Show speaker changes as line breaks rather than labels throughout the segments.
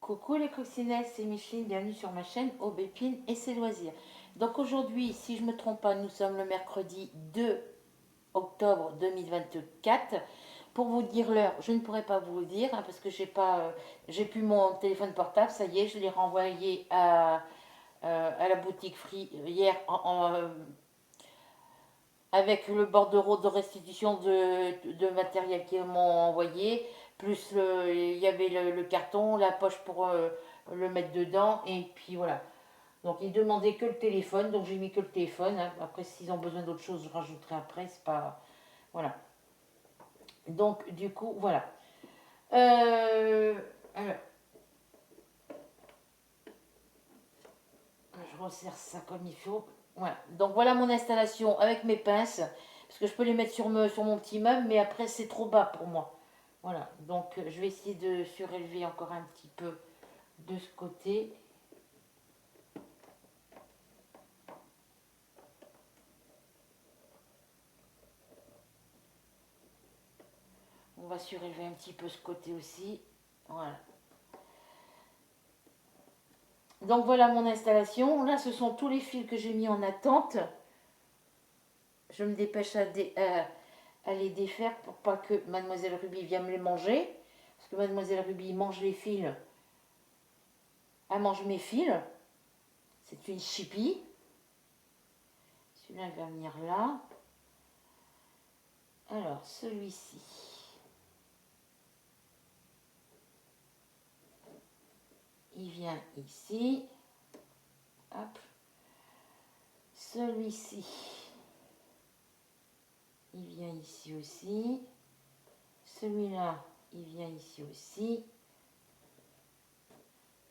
Coucou les coccinelles, c'est Micheline, bienvenue sur ma chaîne Aubépine et ses loisirs. Donc aujourd'hui, si je ne me trompe pas, nous sommes le mercredi 2 octobre 2024. Pour vous dire l'heure, je ne pourrais pas vous le dire hein, parce que j'ai plus mon téléphone portable, ça y est, je l'ai renvoyé à la boutique Free hier avec le bordereau de restitution de matériel qu'ils m'ont envoyé, plus il y avait le carton, la poche pour le mettre dedans, et puis voilà. Donc ils demandaient que le téléphone, donc j'ai mis que le téléphone. Hein. Après, s'ils ont besoin d'autre chose, je rajouterai après, c'est pas. Voilà. Donc du coup, voilà. Alors, je resserre ça comme il faut. Voilà. Donc voilà mon installation avec mes pinces, parce que je peux les mettre sur mon petit meuble, mais après c'est trop bas pour moi. Voilà, donc je vais essayer de surélever encore un petit peu de ce côté. On va surélever un petit peu ce côté aussi. Voilà. Donc voilà mon installation. Là, ce sont tous les fils que j'ai mis en attente. Je me dépêche à les défaire pour pas que Mademoiselle Ruby vienne me les manger. Parce que Mademoiselle Ruby mange les fils. Elle mange mes fils. C'est une chipie. Celui-là va venir là. Alors, celui-ci. Il vient ici. Hop. Celui-ci. Il vient ici aussi. Celui-là, il vient ici aussi.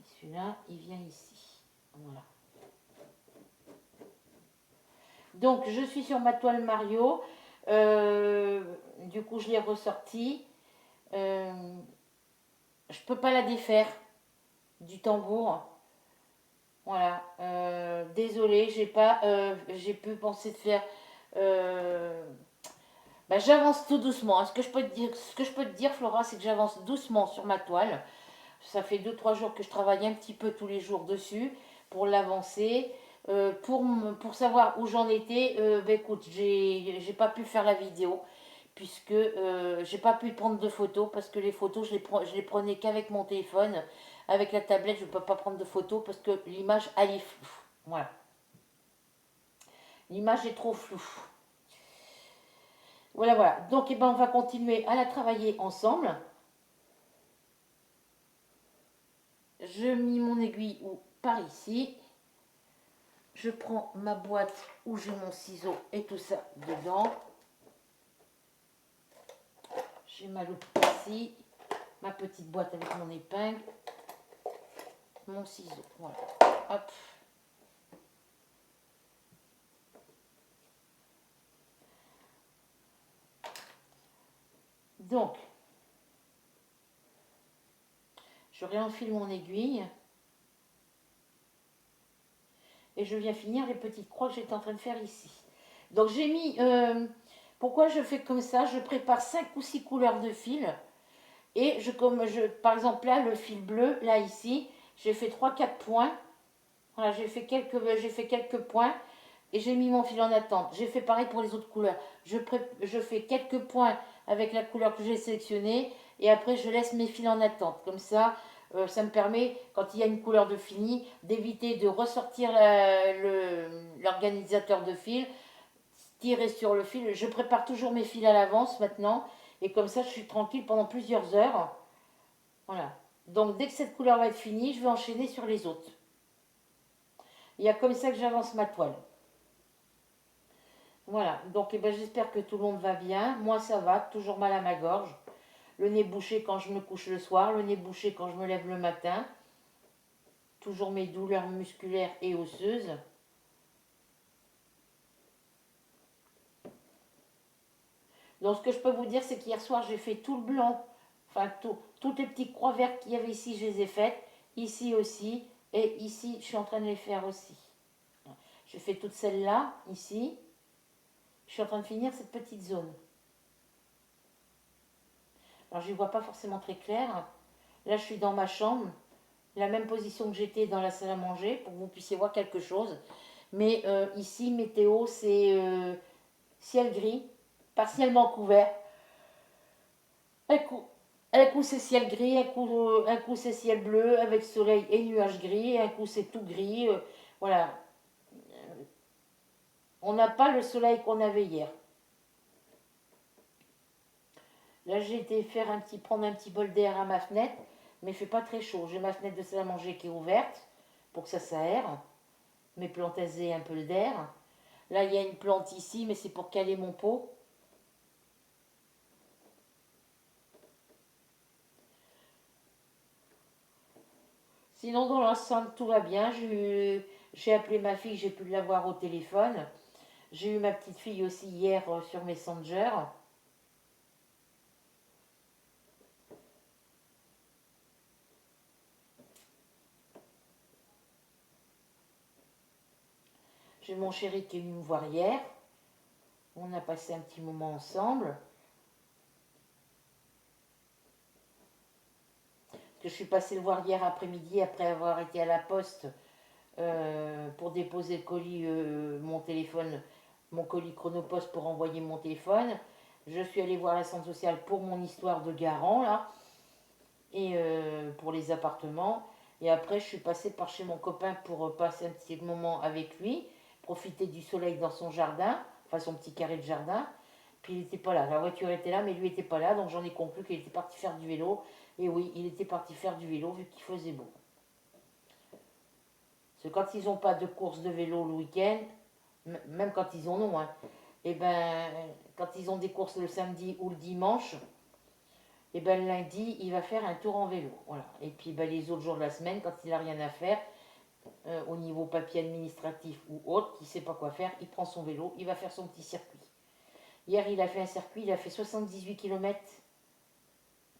Et celui-là, il vient ici. Voilà. Donc, je suis sur ma toile Mario. Du coup, je l'ai ressortie. Je peux pas la défaire du tambour. Voilà. Désolée, j'ai pu penser de faire. J'avance tout doucement. Ce que je peux te dire, Flora, c'est que j'avance doucement sur ma toile. Ça fait 2-3 jours que je travaille un petit peu tous les jours dessus pour l'avancer. Pour savoir où j'en étais, écoute, j'ai pas pu faire la vidéo puisque j'ai pas pu prendre de photos parce que les photos, je les prenais qu'avec mon téléphone. Avec la tablette, je ne peux pas prendre de photos parce que l'image, elle est floue. Voilà. L'image est trop floue. Voilà, voilà. Donc, on va continuer à la travailler ensemble. Je mets mon aiguille par ici. Je prends ma boîte où j'ai mon ciseau et tout ça dedans. J'ai ma loupe ici. Ma petite boîte avec mon épingle. Mon ciseau. Voilà. Hop. Donc, je réenfile mon aiguille. Et je viens finir les petites croix que j'étais en train de faire ici. Donc j'ai mis... pourquoi je fais comme ça? Je prépare 5 ou 6 couleurs de fil. Et par exemple là, le fil bleu, là ici, j'ai fait 3-4 points. Voilà, j'ai fait quelques points. Et j'ai mis mon fil en attente. J'ai fait pareil pour les autres couleurs. Je fais quelques points avec la couleur que j'ai sélectionnée. Et après, je laisse mes fils en attente. Comme ça, ça me permet, quand il y a une couleur de fini, d'éviter de ressortir l'organisateur de fil, tirer sur le fil. Je prépare toujours mes fils à l'avance maintenant. Et comme ça, je suis tranquille pendant plusieurs heures. Voilà. Donc, dès que cette couleur va être finie, je vais enchaîner sur les autres. Il y a comme ça que j'avance ma toile. Voilà, donc j'espère que tout le monde va bien. Moi ça va, toujours mal à ma gorge. Le nez bouché quand je me couche le soir, le nez bouché quand je me lève le matin. Toujours mes douleurs musculaires et osseuses. Donc ce que je peux vous dire, c'est qu'hier soir j'ai fait tout le blanc. Enfin, toutes les petites croix vertes qu'il y avait ici, je les ai faites. Ici aussi. Et ici, je suis en train de les faire aussi. J'ai fait toutes celles-là, ici. Je suis en train de finir cette petite zone. Alors, je ne vois pas forcément très clair. Là, je suis dans ma chambre. la même position que j'étais dans la salle à manger pour que vous puissiez voir quelque chose. Mais ici, météo, c'est ciel gris, partiellement couvert. Un coup, un coup c'est ciel gris, un coup c'est ciel bleu avec soleil et nuages gris, un coup c'est tout gris. Voilà, on n'a pas le soleil qu'on avait hier. Là, j'ai été prendre un petit bol d'air à ma fenêtre, mais il fait pas très chaud. J'ai ma fenêtre de salle à manger qui est ouverte pour que ça s'aère. Mes plantes aient un peu d'air. Là, il y a une plante ici, mais c'est pour caler mon pot. Sinon, dans l'ensemble, tout va bien. J'ai appelé ma fille, j'ai pu l'avoir au téléphone. J'ai eu ma petite fille aussi hier sur Messenger. J'ai mon chéri qui est venu me voir hier. On a passé un petit moment ensemble. Que je suis passée le voir hier après-midi après avoir été à la poste pour déposer le colis, mon téléphone, mon colis Chronopost pour envoyer mon téléphone. Je suis allée voir la centre sociale pour mon histoire de garant là et pour les appartements. Et après, je suis passée par chez mon copain pour passer un petit moment avec lui, profiter du soleil dans son jardin, enfin son petit carré de jardin. Puis il n'était pas là. La voiture était là, mais lui n'était pas là. Donc j'en ai conclu qu'il était parti faire du vélo. Et oui, il était parti faire du vélo vu qu'il faisait beau. Parce que quand ils n'ont pas de course de vélo le week-end, même quand ils en ont, hein, et ben, quand ils ont des courses le samedi ou le dimanche, et ben le lundi, il va faire un tour en vélo. Voilà. Et puis ben, les autres jours de la semaine, quand il n'a rien à faire, au niveau papier administratif ou autre, qui ne sait pas quoi faire, il prend son vélo, il va faire son petit circuit. Hier, il a fait un circuit, il a fait 78 km,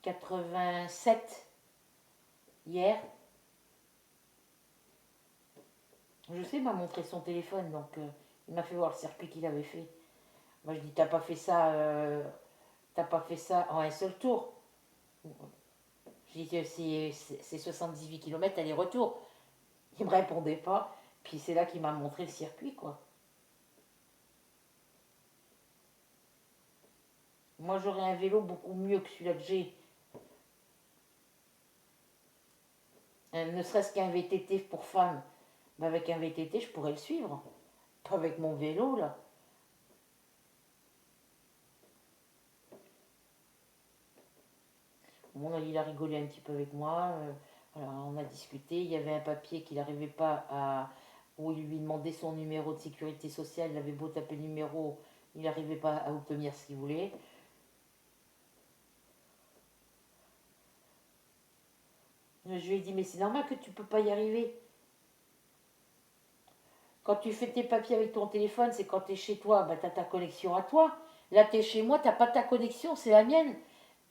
87 hier. Je sais, il m'a montré son téléphone, donc il m'a fait voir le circuit qu'il avait fait. Moi, je dis, t'as pas fait ça en un seul tour. Je dis que c'est 78 km aller-retour. Il me répondait pas. Puis c'est là qu'il m'a montré le circuit, quoi. Moi, j'aurais un vélo beaucoup mieux que celui-là que j'ai. Ne serait-ce qu'un VTT pour femme. Ben, avec un VTT, je pourrais le suivre. Pas avec mon vélo, là. Bon, il a rigolé un petit peu avec moi. Voilà, on a discuté. Il y avait un papier qu'il n'arrivait pas à. Où il lui demandait son numéro de sécurité sociale. Il avait beau taper le numéro, il n'arrivait pas à obtenir ce qu'il voulait. Je lui ai dit, mais c'est normal que tu ne peux pas y arriver. Quand tu fais tes papiers avec ton téléphone, c'est quand tu es chez toi, bah, tu as ta connexion à toi. Là, tu es chez moi, tu n'as pas ta connexion, c'est la mienne.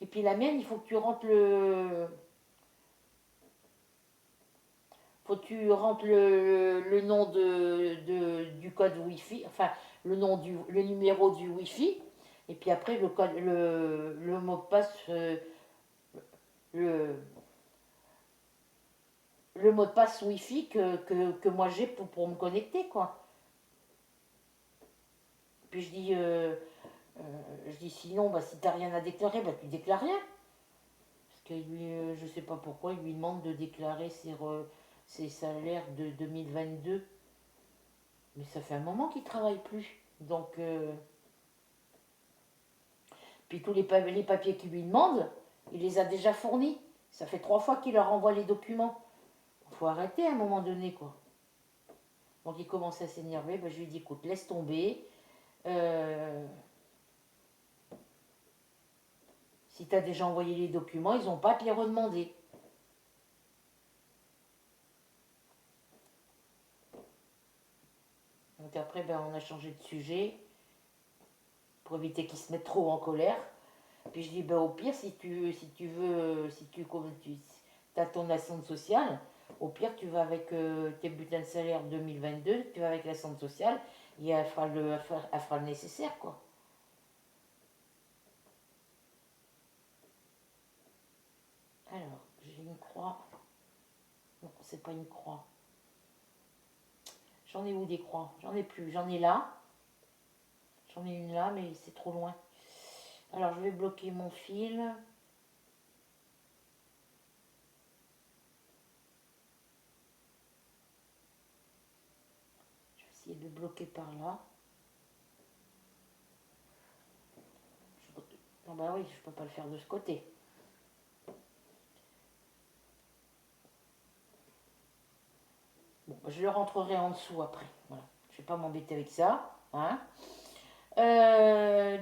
Et puis la mienne, il faut que tu rentres le. Faut que tu rentres le nom du code Wi-Fi, enfin le numéro du Wi-Fi, et puis après le mot de passe, le, le mot de passe Wi-Fi que moi j'ai pour me connecter, quoi. Puis je dis sinon, bah, si t'as rien à déclarer, bah, tu déclares rien. Parce que lui, je sais pas pourquoi, il lui demande de déclarer ses salaires de 2022. Mais ça fait un moment qu'il travaille plus. Donc, puis tous les papiers qu'il lui demande, il les a déjà fournis. Ça fait 3 fois qu'il leur envoie les documents. Faut arrêter à un moment donné, quoi. Donc il commence à s'énerver. Ben, je lui dis, écoute, laisse tomber. Euh, Si tu as déjà envoyé les documents, ils n'ont pas à te les redemander. Donc après, ben, on a changé de sujet pour éviter qu'ils se mettent trop en colère. Puis je dis, ben, au pire, si tu veux, si tu as ton ascente sociale, au pire, tu vas avec tes bulletins de salaire 2022, tu vas avec l'ascente sociale, et elle fera le nécessaire, quoi. Alors, j'ai une croix. Non, c'est pas une croix. J'en ai où des croix? J'en ai plus. J'en ai là. J'en ai une là, mais c'est trop loin. Alors, je vais bloquer mon fil. Je vais essayer de le bloquer par là. Non, bah oui, je peux pas le faire de ce côté. Bon, je le rentrerai en dessous après. Voilà. Je vais pas m'embêter avec ça. Hein.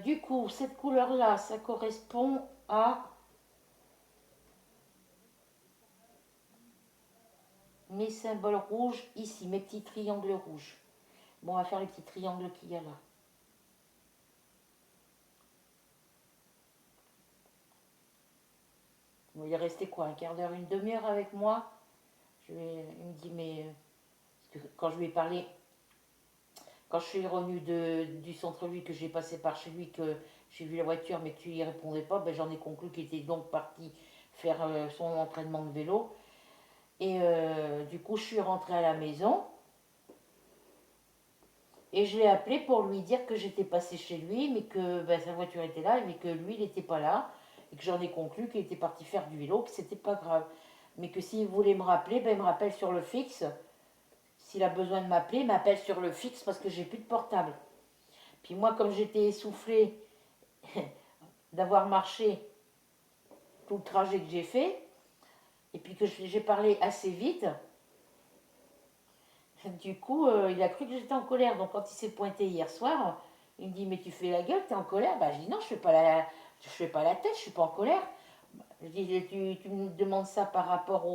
Du coup, cette couleur-là, ça correspond à mes symboles rouges ici, mes petits triangles rouges. Bon, on va faire les petits triangles qu'il y a là. Bon, il est resté quoi? Un quart d'heure, une demi-heure avec moi. Il me dit, mais... Parce que quand je lui ai parlé, quand je suis revenue du centre-ville, que j'ai passé par chez lui, que j'ai vu la voiture, mais que tu y répondais pas, ben, j'en ai conclu qu'il était donc parti faire son entraînement de vélo. Et du coup, je suis rentrée à la maison. Et je l'ai appelé pour lui dire que j'étais passée chez lui, mais que ben, sa voiture était là, mais que lui, il n'était pas là. Et que j'en ai conclu qu'il était parti faire du vélo, que c'était pas grave. Mais que s'il voulait me rappeler, ben, il me rappelle sur le fixe. S'il a besoin de m'appeler, il m'appelle sur le fixe parce que j'ai plus de portable. Puis moi, comme j'étais essoufflée d'avoir marché tout le trajet que j'ai fait, et puis que j'ai parlé assez vite, du coup, il a cru que j'étais en colère. Donc quand il s'est pointé hier soir, il me dit, mais tu fais la gueule, t'es en colère? Bah, je dis, non, je fais pas la tête, je suis pas en colère. Je dis, tu me demandes ça par rapport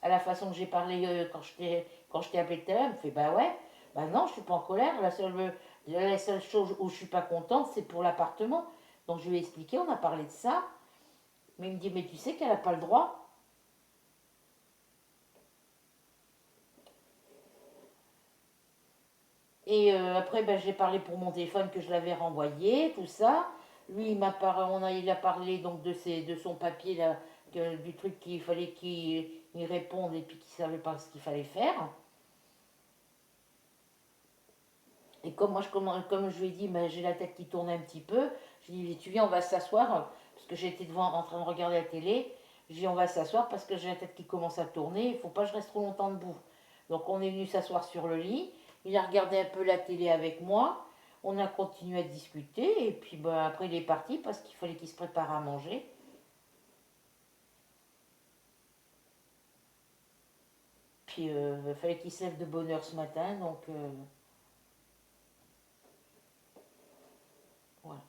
à la façon que j'ai parlé quand je t'ai appelé tout à l'heure. Il me fait, bah ouais. Bah non, je suis pas en colère. La seule chose où je suis pas contente, c'est pour l'appartement. Donc je lui ai expliqué, on a parlé de ça. Mais il me dit, mais tu sais qu'elle n'a pas le droit. Et après, ben, j'ai parlé pour mon téléphone que je l'avais renvoyé, tout ça. Lui, il a parlé donc de son papier, là, du truc qu'il fallait qu'il y réponde et puis qu'il ne savait pas ce qu'il fallait faire. Et comme moi, comme je lui ai dit, ben, j'ai la tête qui tourne un petit peu, je lui ai dit, tu viens, on va s'asseoir, parce que j'étais devant en train de regarder la télé. Je lui ai dit, on va s'asseoir parce que j'ai la tête qui commence à tourner, il ne faut pas que je reste trop longtemps debout. Donc on est venu s'asseoir sur le lit, il a regardé un peu la télé avec moi, on a continué à discuter, et puis ben, après il est parti parce qu'il fallait qu'il se prépare à manger. Puis il fallait qu'il se lève de bonne heure ce matin, donc voilà.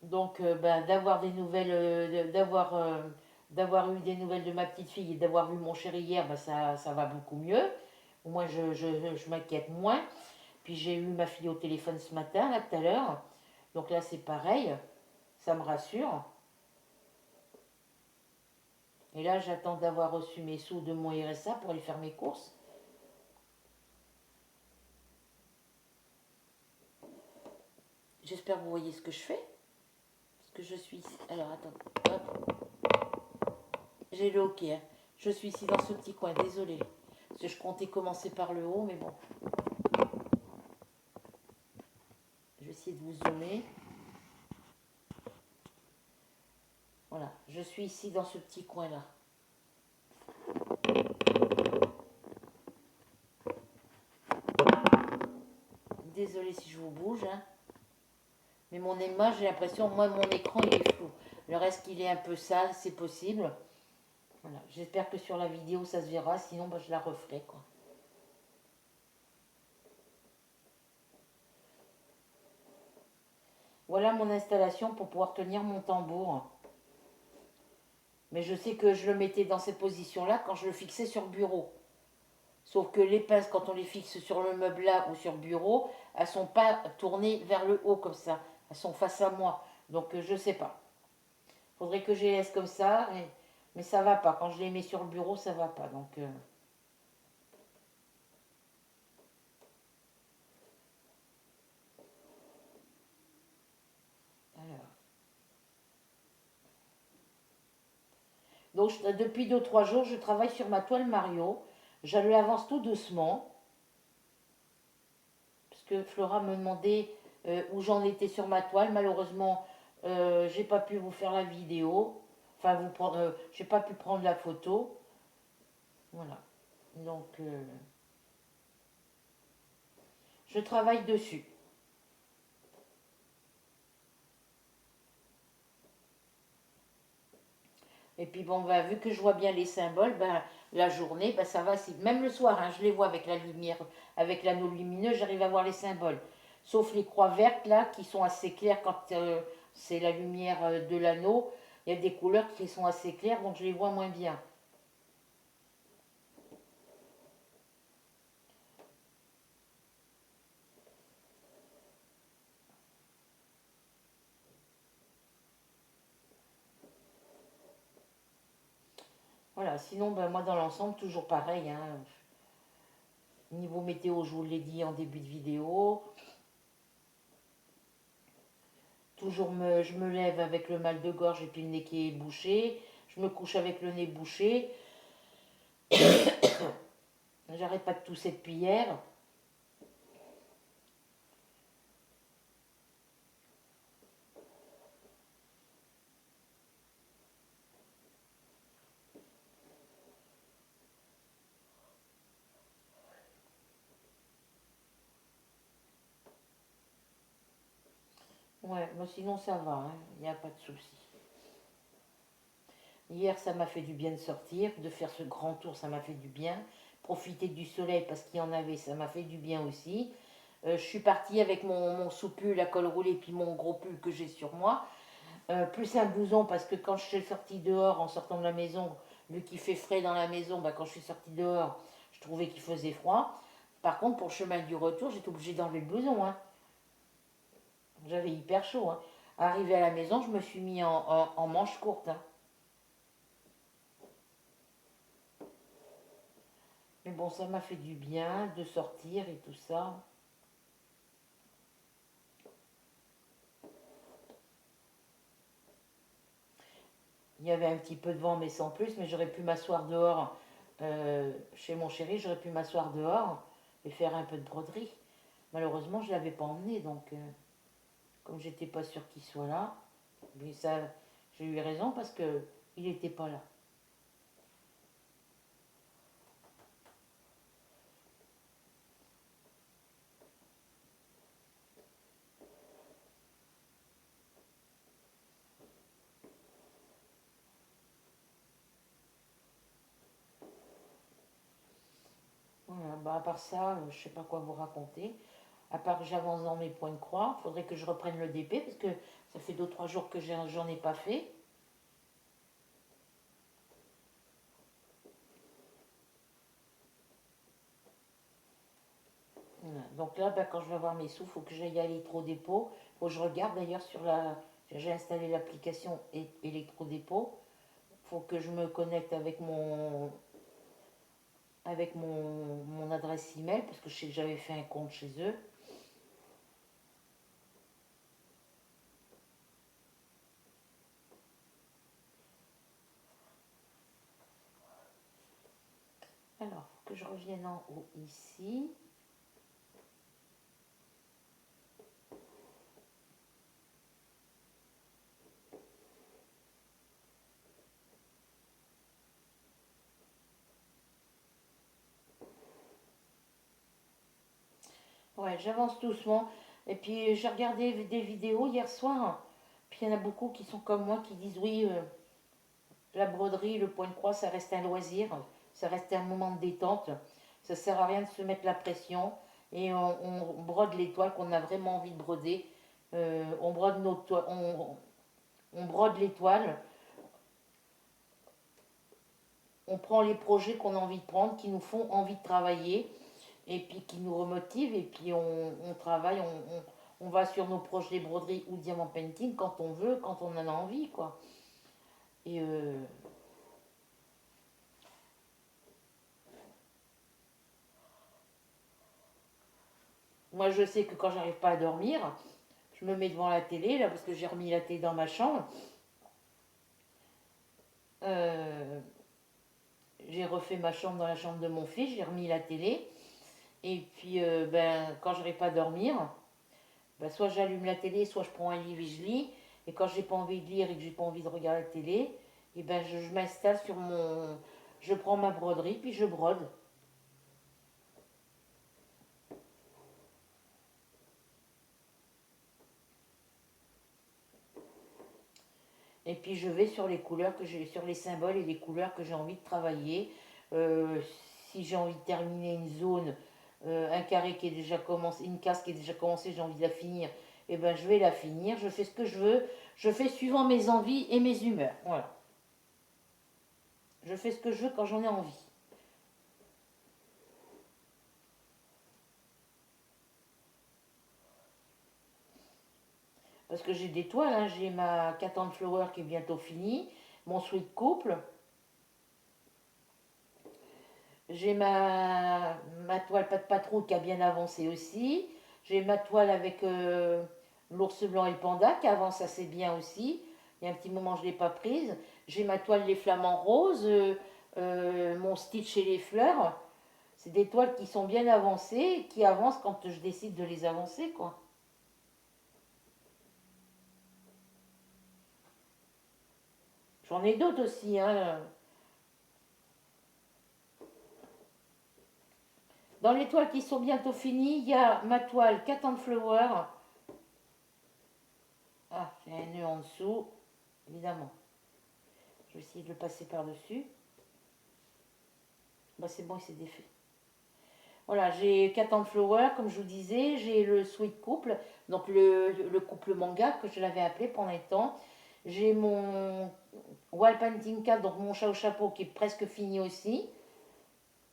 Donc, ben, d'avoir des nouvelles, d'avoir eu des nouvelles de ma petite fille et d'avoir vu mon chéri hier, ben, ça va beaucoup mieux. Au moins, je m'inquiète moins. Puis j'ai eu ma fille au téléphone ce matin, là, tout à l'heure. Donc là, c'est pareil. Ça me rassure. Et là, j'attends d'avoir reçu mes sous de mon RSA pour aller faire mes courses. J'espère que vous voyez ce que je fais. Parce que je suis ici. Alors, attends. Hop. J'ai le OK. Hein. Je suis ici dans ce petit coin. Désolée. Parce que je comptais commencer par le haut, mais bon. Je vais essayer de vous zoomer. Voilà. Je suis ici dans ce petit coin-là. Désolée si je vous bouge. Hein. Mais mon image, j'ai l'impression, moi, mon écran, il est flou. Alors, est-ce qu'il est un peu sale? C'est possible. Voilà. J'espère que sur la vidéo, ça se verra. Sinon, bah, je la referai, quoi. Voilà mon installation pour pouvoir tenir mon tambour. Mais je sais que je le mettais dans cette position-là quand je le fixais sur le bureau. Sauf que les pinces, quand on les fixe sur le meuble là ou sur le bureau, elles ne sont pas tournées vers le haut comme ça. Elles sont face à moi. Donc je ne sais pas. Faudrait que je les laisse comme ça. Mais ça va pas. Quand je les mets sur le bureau, ça va pas. Donc alors. Donc depuis 2 3 jours, je travaille sur ma toile Mario. Je lui avance tout doucement. Parce que Flora me demandait où j'en étais sur ma toile. Malheureusement, j'ai pas pu vous faire la vidéo. Enfin, j'ai pas pu prendre la photo. Voilà. Donc, je travaille dessus. Et puis bon, bah, vu que je vois bien les symboles, bah, la journée, bah, ça va. Même le soir, hein, je les vois avec la lumière, avec l'anneau lumineux, j'arrive à voir les symboles. Sauf les croix vertes là, qui sont assez claires quand c'est la lumière de l'anneau. Il y a des couleurs qui sont assez claires, donc je les vois moins bien. Voilà, sinon, bah, moi dans l'ensemble, toujours pareil, hein. Niveau météo, je vous l'ai dit en début de vidéo. Toujours je me lève avec le mal de gorge et puis le nez qui est bouché. Je me couche avec le nez bouché. J'arrête pas de tousser depuis hier. Ouais, mais sinon ça va, il n'y a pas de souci. Hier, ça m'a fait du bien de sortir, de faire ce grand tour, ça m'a fait du bien. Profiter du soleil parce qu'il y en avait, ça m'a fait du bien aussi. Je suis partie avec mon sous-pull à col roulé puis mon gros pull que j'ai sur moi. Plus un blouson parce que quand je suis sortie dehors en sortant de la maison, vu qu'il fait frais dans la maison, bah, quand je suis sortie dehors, je trouvais qu'il faisait froid. Par contre, pour le chemin du retour, j'étais obligée d'enlever le blouson, hein. J'avais hyper chaud, hein. Arrivé à la maison, je me suis mis en manche courte, hein. Mais bon, ça m'a fait du bien de sortir et tout ça. Il y avait un petit peu de vent, mais sans plus. Mais j'aurais pu m'asseoir dehors chez mon chéri. J'aurais pu m'asseoir dehors et faire un peu de broderie. Malheureusement, je ne l'avais pas emmené. Donc, comme j'étais pas sûre qu'il soit là, mais ça, j'ai eu raison parce que il n'était pas là. Voilà, bah à part ça, je sais pas quoi vous raconter. À part que j'avance dans mes points de croix, il faudrait que je reprenne le DP parce que ça fait 2 3 jours que j'en ai pas fait. Voilà. Donc là, bah, quand je vais avoir mes sous, il faut que j'aille à l'électrodépôt. Il faut que je regarde d'ailleurs sur la. J'ai installé l'application électrodépôt. Il faut que je me connecte avec mon adresse email parce que je sais que j'avais fait un compte chez eux. Alors, il faut que je revienne en haut ici. Ouais, j'avance doucement. Et puis j'ai regardé des vidéos hier soir. Puis il y en a beaucoup qui sont comme moi qui disent oui, la broderie, le point de croix, ça reste un loisir, ça reste un moment de détente. Ça sert à rien de se mettre la pression. Et on brode les toiles qu'on a vraiment envie de broder. On brode nos toiles, on brode les toiles. On prend les projets qu'on a envie de prendre, qui nous font envie de travailler. Et puis qui nous remotivent. Et puis on travaille, on va sur nos projets broderie ou diamant painting quand on veut, quand on en a envie, quoi. Et moi, je sais que quand j'arrive pas à dormir, je me mets devant la télé, là, parce que j'ai remis la télé dans ma chambre. euh, j'ai refait ma chambre dans la chambre de mon fils, j'ai remis la télé. Et puis, ben, quand je n'arrive pas à dormir, ben, soit j'allume la télé, soit je prends un livre et je lis. Et quand j'ai pas envie de lire et que j'ai pas envie de regarder la télé, et ben, je m'installe sur mon... Je prends ma broderie, puis je brode. Et puis je vais sur les couleurs que j'ai, sur les symboles et les couleurs que j'ai envie de travailler. Euh, Si j'ai envie de terminer une zone, un carré qui est déjà commencé, une case qui est déjà commencée, j'ai envie de la finir, et ben je vais la finir. Je fais ce que je veux. Je fais suivant mes envies et mes humeurs. Voilà. Je fais ce que je veux quand j'en ai envie. Parce que j'ai des toiles, hein. J'ai ma Cat and Flower qui est bientôt finie, mon Sweet Couple. J'ai ma toile pas de patrouille qui a bien avancé aussi. J'ai ma toile avec l'ours blanc et le panda qui avance assez bien aussi. Il y a un petit moment, je ne l'ai pas prise. J'ai ma toile les flamants roses, mon Stitch et les fleurs. C'est des toiles qui sont bien avancées, qui avancent quand je décide de les avancer, quoi. J'en ai d'autres aussi, hein. Dans les toiles qui sont bientôt finies, il y a ma toile Cat and Flower. Ah, j'ai un nœud en dessous, évidemment. Je vais essayer de le passer par-dessus. Bah, c'est bon, il s'est défait. Voilà, j'ai Cat and Flower, comme je vous disais. J'ai le Sweet Couple, donc le couple manga que je l'avais appelé pendant un temps. J'ai mon Wall Painting Cat, donc mon chat au chapeau qui est presque fini aussi.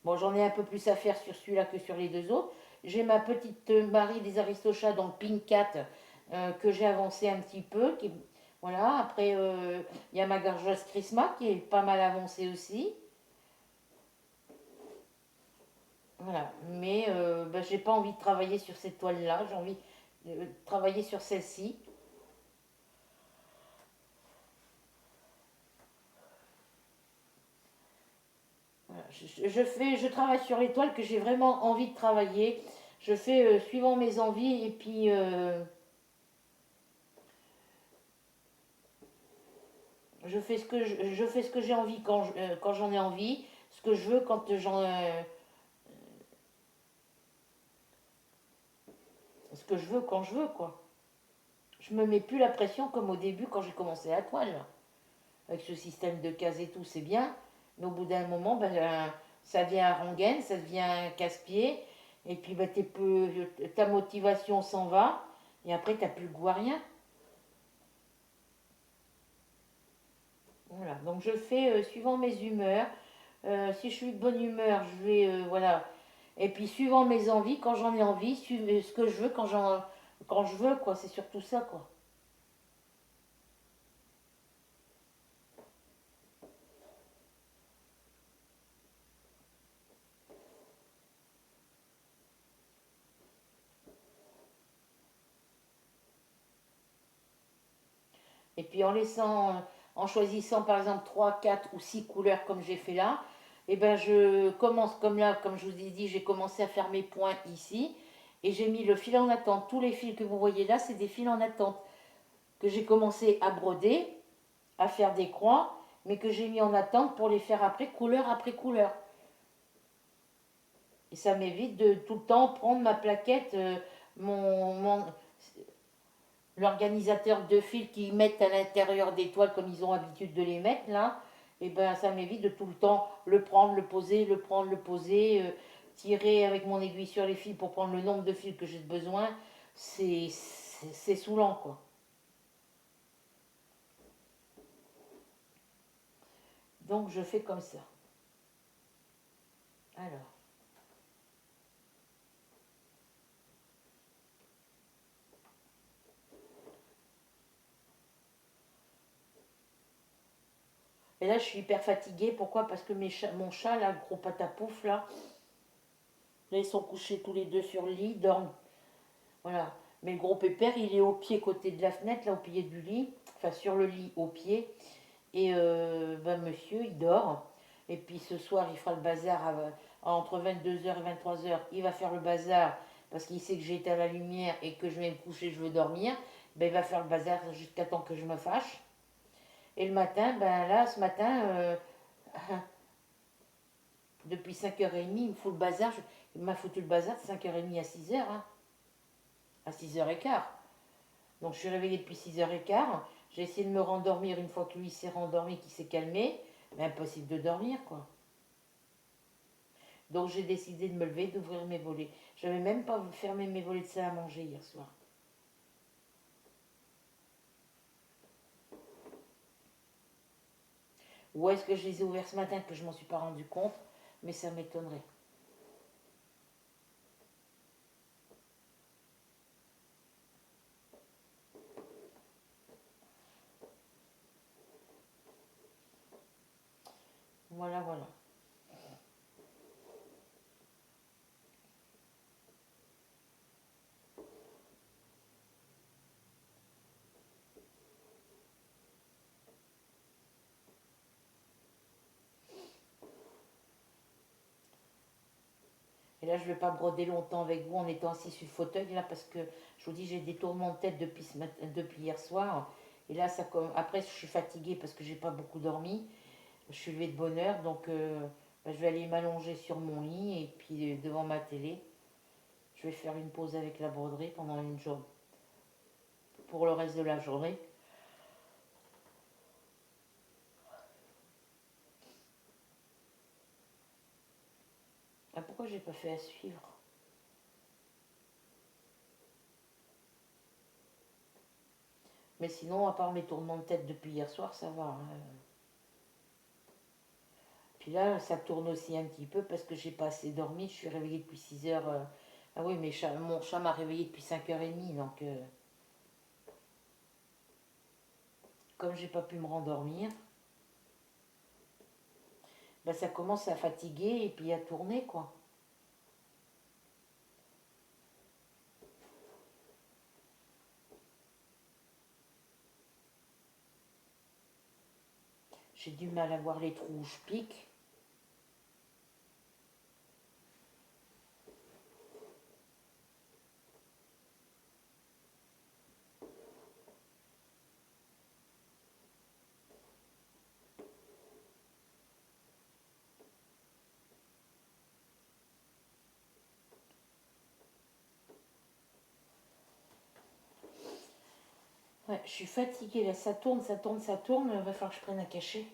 Bon, j'en ai un peu plus à faire sur celui-là que sur les deux autres. J'ai ma petite Marie des Aristochats, donc Pink Cat, que j'ai avancé un petit peu. Voilà, après, il y a ma gargeuse Christmas qui est pas mal avancée aussi. Voilà, mais bah, j'ai pas envie de travailler sur cette toile-là, j'ai envie de travailler sur celle-ci. Voilà, je travaille sur les toiles que j'ai vraiment envie de travailler. Je fais suivant mes envies et puis je fais ce que j'ai envie quand j'en ai envie, ce que je veux ce que je veux quand je veux, quoi. Je me mets plus la pression comme au début quand j'ai commencé la toile. Avec ce système de cases et tout, c'est bien. Mais au bout d'un moment, ben, ça devient un rengaine, ça devient un casse-pied. Et puis ben, ta motivation s'en va. Et après, tu n'as plus le goût à rien. Voilà. Donc je fais suivant mes humeurs. Si je suis de bonne humeur, je vais. Voilà. Et puis suivant mes envies, quand j'en ai envie, suivre ce que je veux quand je veux, quoi. C'est surtout ça, quoi. Et puis en choisissant par exemple 3 4 ou 6 couleurs comme j'ai fait là, et ben je commence comme là, comme je vous ai dit, j'ai commencé à faire mes points ici. Et j'ai mis le fil en attente. Tous les fils que vous voyez là, c'est des fils en attente que j'ai commencé à broder, à faire des croix, mais que j'ai mis en attente pour les faire après couleur. Et ça m'évite de tout le temps prendre ma plaquette, mon, l'organisateur de fils qui mettent à l'intérieur des toiles comme ils ont l'habitude de les mettre là, et ben ça m'évite de tout le temps le prendre, le poser, le prendre, le poser, tirer avec mon aiguille sur les fils pour prendre le nombre de fils que j'ai besoin. C'est saoulant, quoi. Donc je fais comme ça. Alors. Et là je suis hyper fatiguée. Pourquoi? Parce que mon chat, là, le gros patapouf là, ils sont couchés tous les deux sur le lit, ils dorment. Voilà. Mais le gros pépère, il est au pied côté de la fenêtre, là au pied du lit. Enfin sur le lit au pied. Et ben, monsieur, il dort. Et puis ce soir, il fera le bazar entre 22 h et 23 h. Il va faire le bazar parce qu'il sait que j'ai été à la lumière et que je vais me coucher, je veux dormir. Ben, il va faire le bazar jusqu'à temps que je me fâche. Et le matin, ben là, ce matin, depuis 5h30, il me fout le bazar. Il m'a foutu le bazar de 5h30 à 6h, hein, à 6h15. Donc je suis réveillée depuis 6h15. J'ai essayé de me rendormir une fois que lui s'est rendormi, qu'il s'est calmé. Mais impossible de dormir, quoi. Donc j'ai décidé de me lever, d'ouvrir mes volets. J'avais même pas fermé mes volets de salle à manger hier soir. Ou est-ce que je les ai ouverts ce matin que je m'en suis pas rendu compte? Mais ça m'étonnerait. Voilà, voilà. Et là, je ne vais pas broder longtemps avec vous en étant assis sur le fauteuil, là, parce que je vous dis, j'ai des tourments de tête depuis, depuis hier soir. Et là, après, je suis fatiguée parce que j'ai pas beaucoup dormi. Je suis levée de bonne heure, donc ben, je vais aller m'allonger sur mon lit et puis devant ma télé. Je vais faire une pause avec la broderie pendant une journée, pour le reste de la journée. Ah, pourquoi j'ai pas fait à suivre? Mais sinon, à part mes tournements de tête depuis hier soir, ça va, hein. Puis là, ça tourne aussi un petit peu parce que j'ai pas assez dormi. Je suis réveillée depuis 6 heures. Ah oui, mais mon chat m'a réveillée depuis 5h30. Donc, comme j'ai pas pu me rendormir, bah, ça commence à fatiguer et puis à tourner, quoi. J'ai du mal à voir les trous où je pique. Ouais, je suis fatiguée là. Ça tourne, ça tourne, ça tourne. Il va falloir que je prenne un cachet.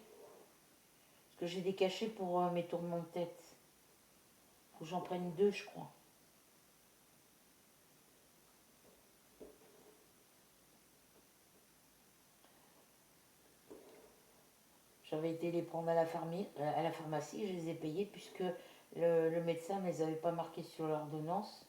Parce que j'ai des cachets pour mes tournements de tête. Faut que j'en prenne deux, je crois. J'avais été les prendre à la pharmacie, je les ai payés puisque le médecin ne les avait pas marqués sur l'ordonnance.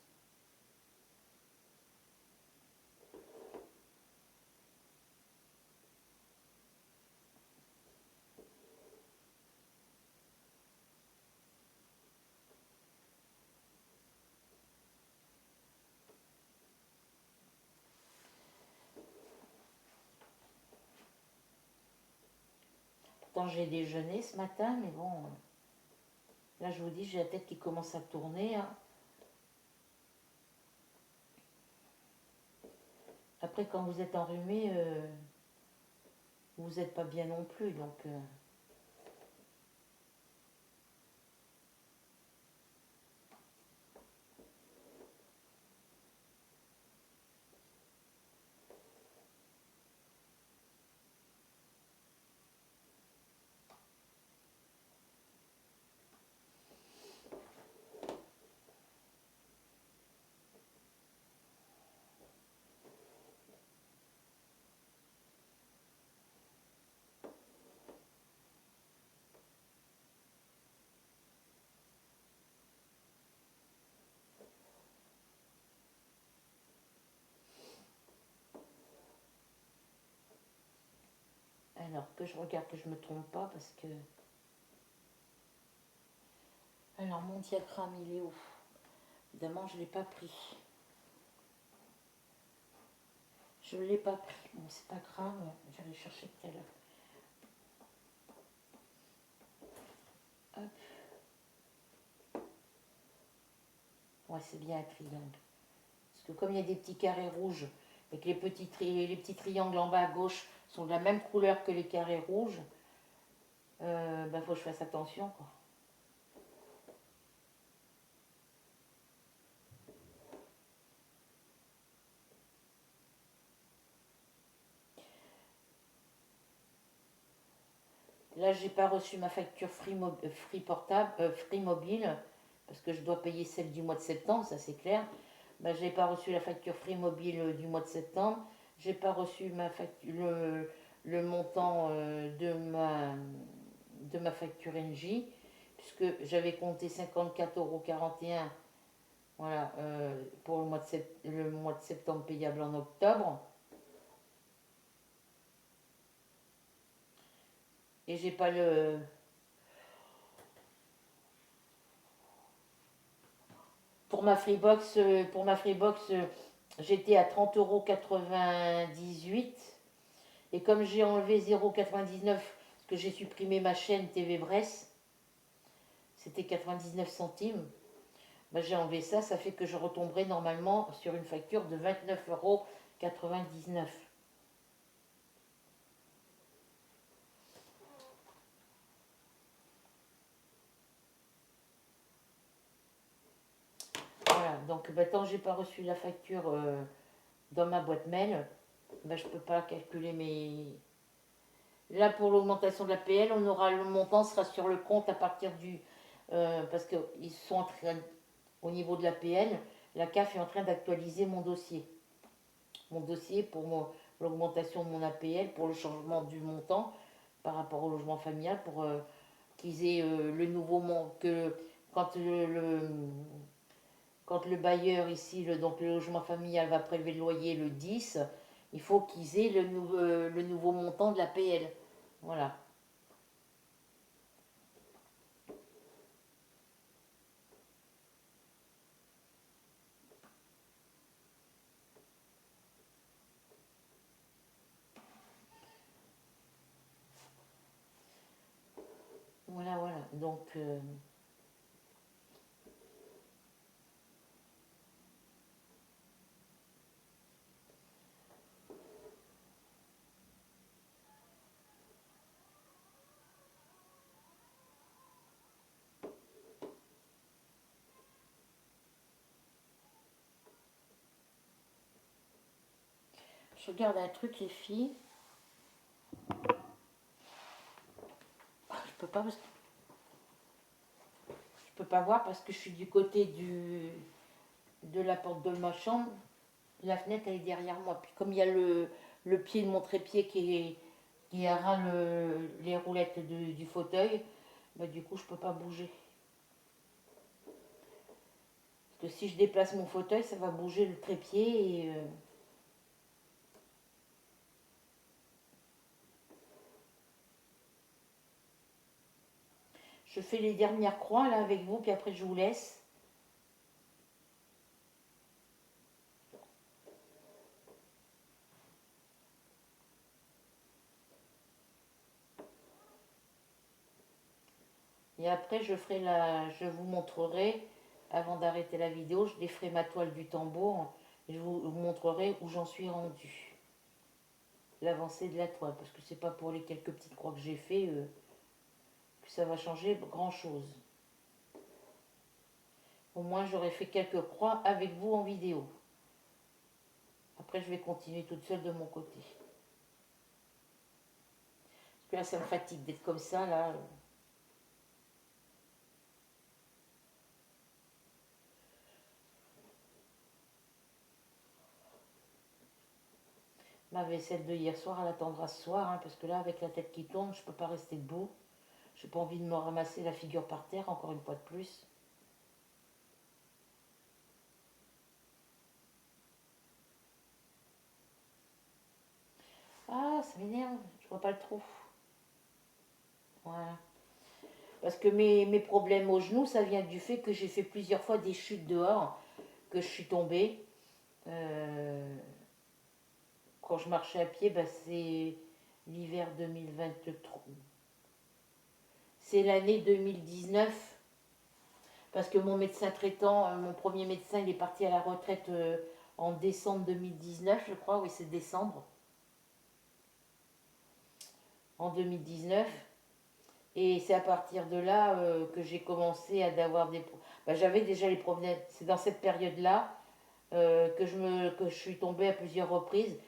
Pourtant j'ai déjeuné ce matin, mais bon, là je vous dis, j'ai la tête qui commence à tourner, hein. Après quand vous êtes enrhumé, vous n'êtes pas bien non plus, donc... Alors que je regarde que je me trompe pas parce que... Alors mon diagramme il est où? Évidemment je ne l'ai pas pris. Je ne l'ai pas pris. Bon c'est pas grave, j'allais chercher tout à l'heure. Ouais, c'est bien un triangle. Parce que comme il y a des petits carrés rouges et que les petits triangles en bas à gauche sont de la même couleur que les carrés rouges, ben faut que je fasse attention, quoi. Là, j'ai pas reçu ma facture Free portable, Free mobile, parce que je dois payer celle du mois de septembre, ça c'est clair. Ben, j'ai pas reçu la facture Free mobile du mois de septembre. J'ai pas reçu le montant de ma facture NJ, puisque j'avais compté 54,41 € voilà, pour le mois de septembre payable en octobre. Et j'ai pas le. Pour ma Freebox, j'étais à 30,98 € et comme j'ai enlevé 0,99 parce que j'ai supprimé ma chaîne TV Brest, c'était 99 centimes. Ben, j'ai enlevé ça, ça fait que je retomberai normalement sur une facture de 29,99 €. Voilà, donc ben, tant que j'ai pas reçu la facture dans ma boîte mail, ben, je peux pas calculer mes. Là, pour l'augmentation de la PL, le montant sera sur le compte à partir du. Parce qu'ils sont en train, au niveau de la PL, la CAF est en train d'actualiser mon dossier. Mon dossier pour l'augmentation de mon APL, pour le changement du montant par rapport au logement familial, pour qu'ils aient le nouveau montant. Que quand quand le bailleur ici, donc le logement familial, va prélever le loyer le 10, il faut qu'ils aient le nouveau montant de la PL. Voilà. Voilà, voilà. Donc, je regarde un truc, les filles. Je peux pas, je peux pas voir parce que je suis du côté de la porte de ma chambre. La fenêtre, elle est derrière moi. Puis comme il y a le pied de mon trépied qui aura les roulettes du fauteuil, bah, du coup, je peux pas bouger. Parce que si je déplace mon fauteuil, ça va bouger le trépied et. Je fais les dernières croix là avec vous, puis après je vous laisse. Et après, je vous montrerai, avant d'arrêter la vidéo, je déferai ma toile du tambour et je vous montrerai où j'en suis rendu. L'avancée de la toile, parce que c'est pas pour les quelques petites croix que j'ai fait que ça va changer grand chose. Au moins, j'aurai fait quelques croix avec vous en vidéo. Après, je vais continuer toute seule de mon côté. Parce que là, ça me fatigue d'être comme ça, là. Ma vaisselle de hier soir, elle attendra ce soir, hein, parce que là, avec la tête qui tourne, je ne peux pas rester debout. J'ai pas envie de me ramasser la figure par terre, encore une fois de plus. Ah, ça m'énerve, je vois pas le trou. Voilà. Parce que mes problèmes au genou, ça vient du fait que j'ai fait plusieurs fois des chutes dehors, que je suis tombée. Quand je marchais à pied, bah, c'est l'hiver 2023. C'est l'année 2019. parce que mon médecin traitant, mon premier médecin, il est parti à la retraite en décembre 2019, je crois, oui c'est décembre, en 2019. Et c'est à partir de là que j'ai commencé à avoir des... Bah, j'avais déjà les problèmes, c'est dans cette période-là que je suis tombée à plusieurs reprises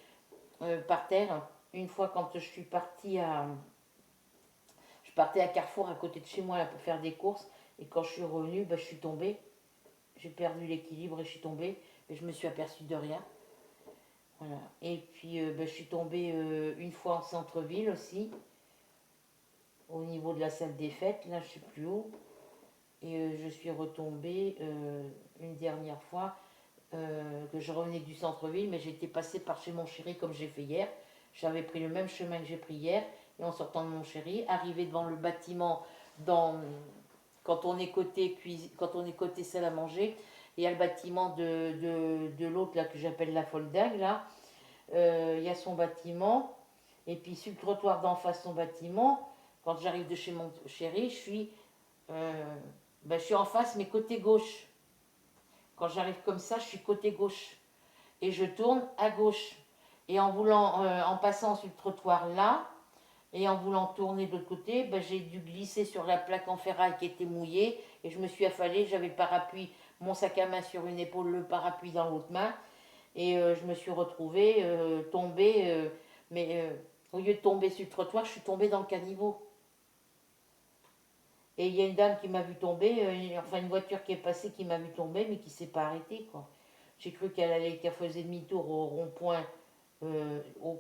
par terre. Une fois quand je partais à Carrefour à côté de chez moi là, pour faire des courses. Et quand je suis revenue, bah, je suis tombée. J'ai perdu l'équilibre et je suis tombée. Et je me suis aperçue de rien. Voilà. Et puis bah, je suis tombée une fois en centre-ville aussi, au niveau de la salle des fêtes. Là, je suis plus haut. Et je suis retombée une dernière fois que je revenais du centre-ville, mais j'étais passée par chez mon chéri comme j'ai fait hier. J'avais pris le même chemin que j'ai pris hier. Et en sortant de mon chéri, arrivé devant le bâtiment, dans, quand on est côté quand on est côté salle à manger, il y a le bâtiment de l'autre là que j'appelle la Foldag là. Il y a son bâtiment. Et puis sur le trottoir d'en face son bâtiment, quand j'arrive de chez mon chéri, euh, je suis en face, mais côté gauche. Quand j'arrive comme ça, je suis côté gauche. Et je tourne à gauche. Et en passant sur le trottoir là, et en voulant tourner de l'autre côté, j'ai dû glisser sur la plaque en ferraille qui était mouillée. Et je me suis affalée, j'avais le parapluie, mon sac à main sur une épaule, le parapluie dans l'autre main. Et je me suis retrouvée tombée. Mais au lieu de tomber sur le trottoir, je suis tombée dans le caniveau. Et il y a une dame qui m'a vu tomber, enfin une voiture qui est passée qui m'a vu tomber, mais qui ne s'est pas arrêtée, quoi. J'ai cru qu'elle faisait demi-tour au rond-point, euh, au,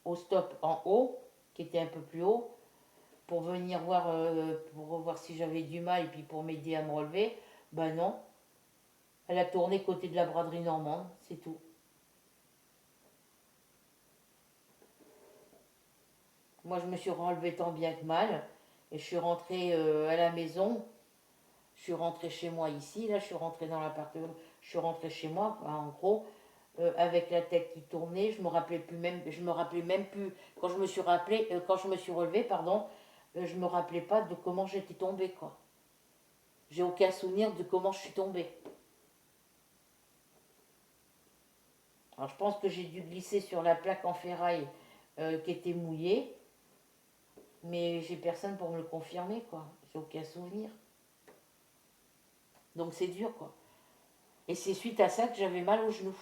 au stop en haut, qui était un peu plus haut, pour venir voir, pour voir si j'avais du mal et puis pour m'aider à me relever. Ben non, elle a tourné côté de la braderie normande, c'est tout. Moi, je me suis relevée tant bien que mal et je suis rentrée à la maison. Je suis rentrée chez moi ici, là, je suis rentrée dans l'appartement. Je suis rentrée chez moi, en gros, avec la tête qui tournait. Je me rappelais même plus quand je me suis quand je me suis relevée, pardon. Je me rappelais pas de comment j'étais tombée, quoi. J'ai aucun souvenir de comment je suis tombée. Alors, je pense que j'ai dû glisser sur la plaque en ferraille qui était mouillée, mais j'ai personne pour me le confirmer, quoi. J'ai aucun souvenir. Donc c'est dur, quoi. Et c'est suite à ça que j'avais mal au genou.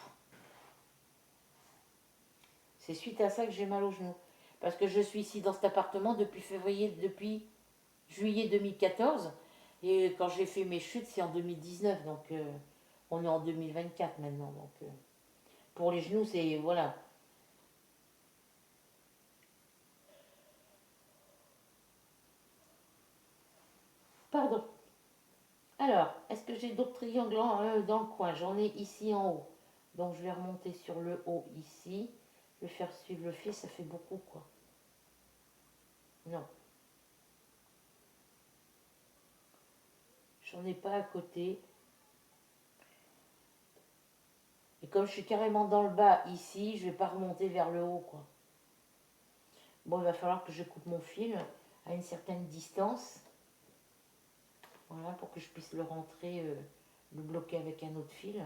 C'est suite à ça que j'ai mal au genou. Parce que je suis ici dans cet appartement depuis juillet 2014. Et quand j'ai fait mes chutes, c'est en 2019. Donc on est en 2024 maintenant. Donc pour les genoux, c'est voilà. Pardon. Alors, est-ce que j'ai d'autres triangles dans le coin? J'en ai ici en haut. Donc je vais remonter sur le haut ici. Je vais faire suivre le fil, ça fait beaucoup quoi. Non, j'en ai pas à côté. Et comme je suis carrément dans le bas ici, je vais pas remonter vers le haut quoi. Bon, il va falloir que je coupe mon fil à une certaine distance. Voilà, pour que je puisse le rentrer, le bloquer avec un autre fil.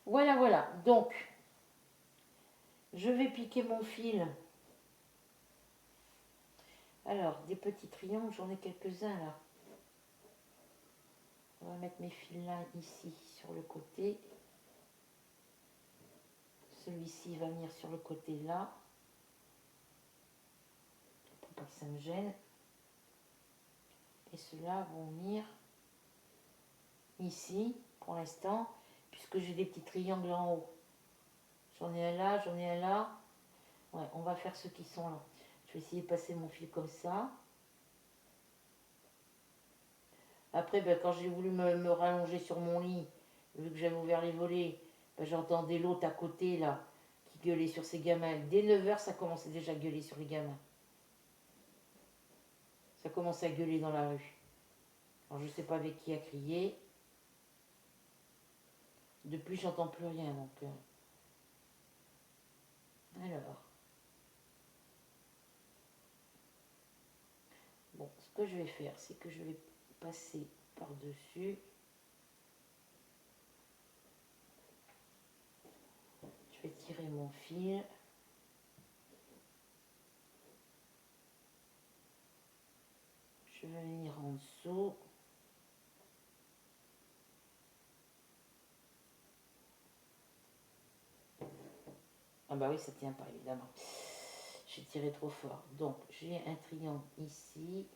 Voilà, voilà. Donc, je vais piquer mon fil. Alors, des petits triangles, j'en ai quelques-uns là. On va mettre mes fils là, ici, sur le côté. Celui-ci va venir sur le côté là. Pour pas que ça me gêne. Et ceux-là vont venir ici, pour l'instant, puisque j'ai des petits triangles en haut. J'en ai un là, j'en ai un là. Ouais, on va faire ceux qui sont là. Je vais essayer de passer mon fil comme ça. Après, quand j'ai voulu me rallonger sur mon lit, vu que j'avais ouvert les volets, j'entendais l'autre à côté, là, qui gueulait sur ses gamins. Dès 9 h, ça commençait déjà à gueuler sur les gamins. Ça commençait à gueuler dans la rue. Alors, je ne sais pas avec qui a crié. Depuis, j'entends plus rien, donc... Alors, bon, ce que je vais faire, c'est que je vais passer par-dessus. Je vais tirer mon fil. Je vais venir en dessous. Ah bah oui, ça tient pas évidemment. J'ai tiré trop fort. Donc j'ai un triangle ici.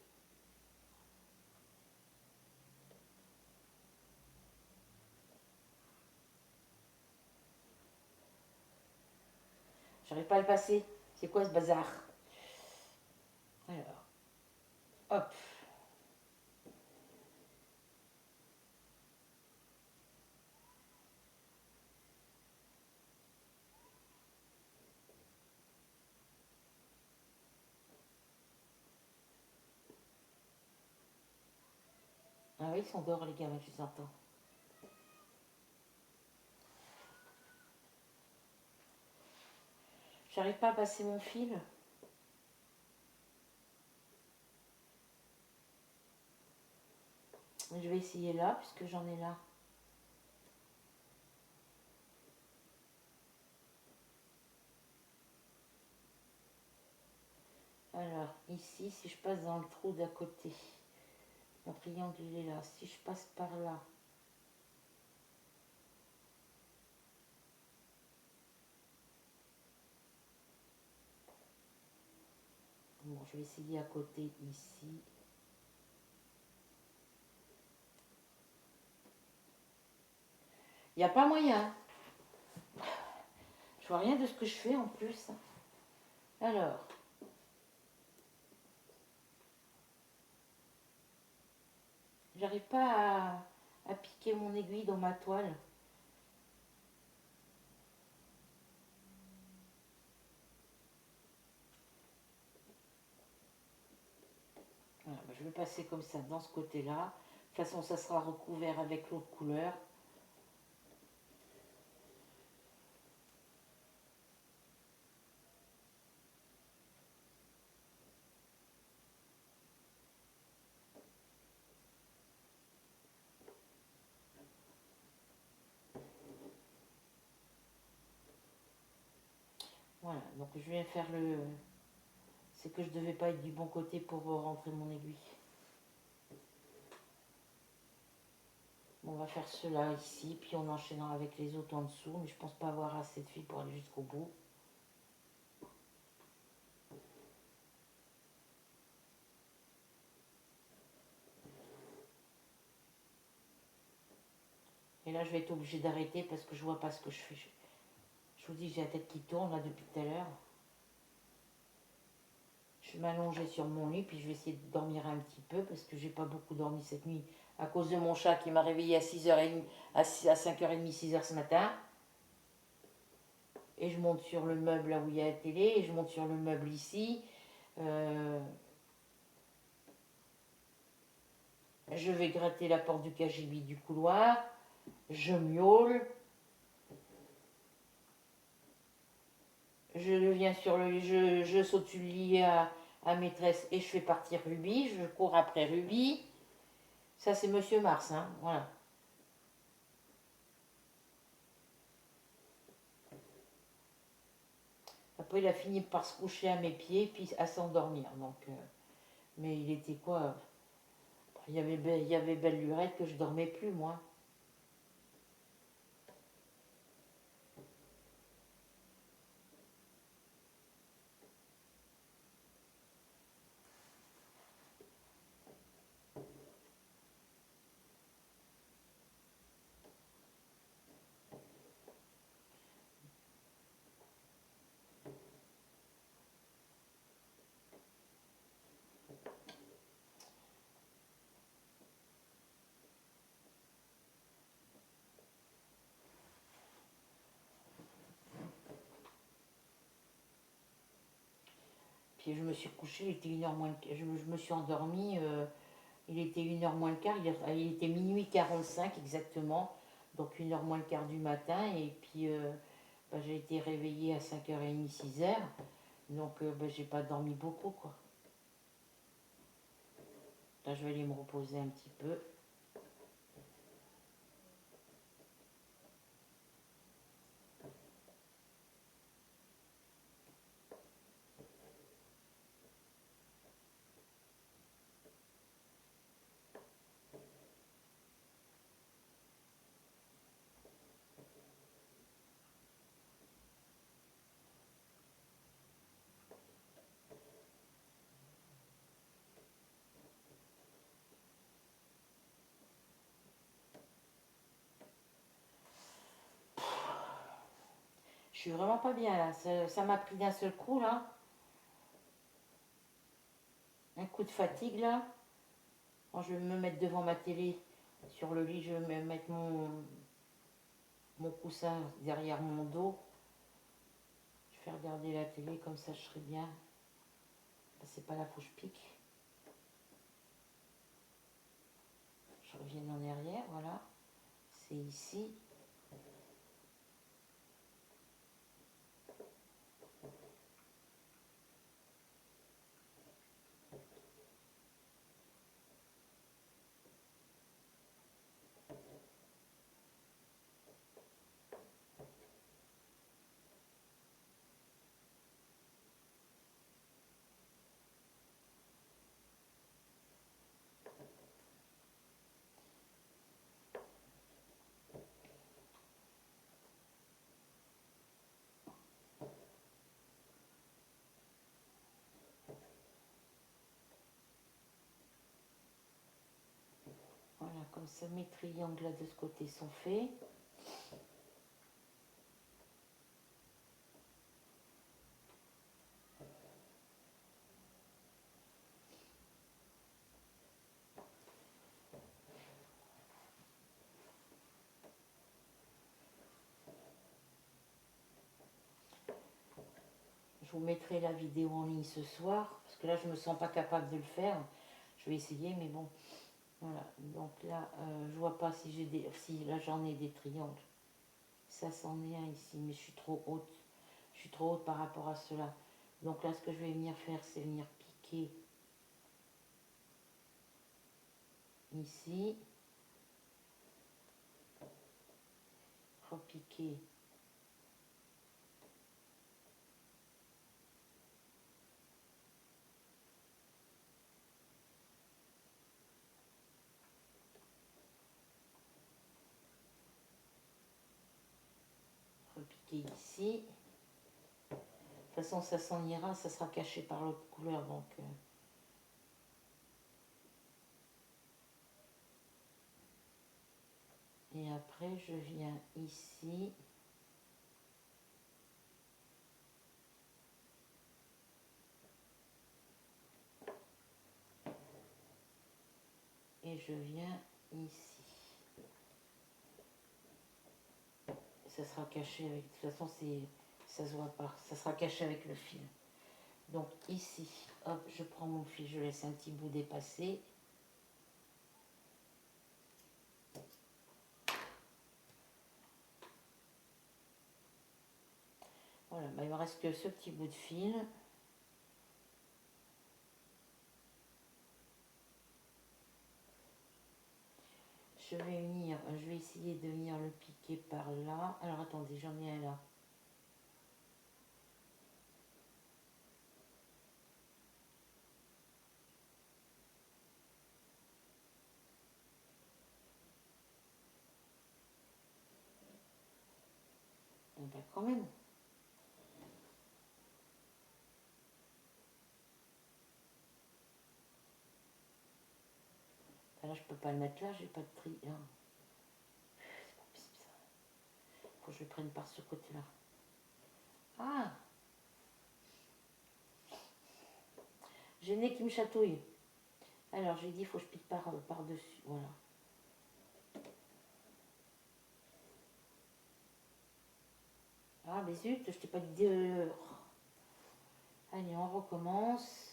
J'arrive pas à le passer. C'est quoi ce bazar? Alors, hop. Ah oui, ils sont dehors les gamins, je les entends. J'arrive pas à passer mon fil. Je vais essayer là, puisque j'en ai là. Alors, ici, si je passe dans le trou d'à côté, mon triangle il est là. Si je passe par là, bon, je vais essayer à côté ici. Il n'y a pas moyen. Je vois rien de ce que je fais en plus. Alors, j'arrive pas à piquer mon aiguille dans ma toile. Voilà, bah, je vais passer comme ça dans ce côté-là. De toute façon, ça sera recouvert avec l'autre couleur. Voilà, donc je viens faire le... C'est que je devais pas être du bon côté pour rentrer mon aiguille. Bon, on va faire cela ici, puis on enchaînera avec les autres en dessous, mais je pense pas avoir assez de fil pour aller jusqu'au bout. Et là, je vais être obligée d'arrêter parce que je vois pas ce que je fais. Je vous dis, j'ai la tête qui tourne là depuis tout à l'heure. Je vais m'allonger sur mon lit, puis je vais essayer de dormir un petit peu parce que j'ai pas beaucoup dormi cette nuit à cause de mon chat qui m'a réveillé à 6h30, à 5h30, 6h ce matin. Et je monte sur le meuble là où il y a la télé, et je monte sur le meuble ici. Je vais gratter la porte du cagibi du couloir. Je miaule. Je viens sur le je saute sur le lit à maîtresse et je fais partir Ruby. Je cours après Ruby. Ça, c'est Monsieur Mars, hein, voilà. Après, il a fini par se coucher à mes pieds, puis à s'endormir. Donc, mais il était quoi? Il y avait belle lurette que je dormais plus, moi. Puis je me suis couchée, il était 1h moins le... je me suis endormie, il était 1h moins le quart, il était minuit 45 exactement, donc 1h moins le quart du matin, et puis bah, j'ai été réveillée à 5h30, 6h. Donc, bah, j'ai pas dormi beaucoup, quoi. Là, je vais aller me reposer un petit peu. Je suis vraiment pas bien, là. Ça m'a pris d'un seul coup, là. Un coup de fatigue, là. Quand je vais me mettre devant ma télé, sur le lit, je vais me mettre mon coussin derrière mon dos. Je vais regarder la télé, comme ça, je serai bien. Là, c'est pas là, faut que je pique. Je reviens en arrière, voilà. C'est ici. Voilà, comme ça, mes triangles là de ce côté sont faits. Je vous mettrai la vidéo en ligne ce soir, parce que là, je me sens pas capable de le faire. Je vais essayer, mais bon. Voilà, donc là, je vois pas si j'ai des... Si, là, j'en ai des triangles. Ça, c'en est un ici, mais je suis trop haute. Je suis trop haute par rapport à cela. Donc là, ce que je vais venir faire, c'est venir piquer ici. Repiquer. Repiquer ici. De toute façon, ça s'en ira, ça sera caché par l'autre couleur, donc... Et après, je viens ici. Et je viens ici. Ça sera caché avec... De toute façon, ça se voit pas. Ça sera caché avec le fil. Donc ici, hop, je prends mon fil, je laisse un petit bout dépasser. Voilà, bah, il me reste que ce petit bout de fil. Je vais essayer de venir le piquer par là. Alors attendez, j'en ai un là. Eh ben, quand même. Enfin, là, je peux pas le mettre là, j'ai pas de tri. Là. C'est pas possible ça. Faut que je le prenne par ce côté-là. Ah, j'ai le nez qui me chatouille. Alors, j'ai dit, il faut que je pique par-dessus. Voilà. Ah, mais zut, je t'ai pas dit... Allez, on recommence.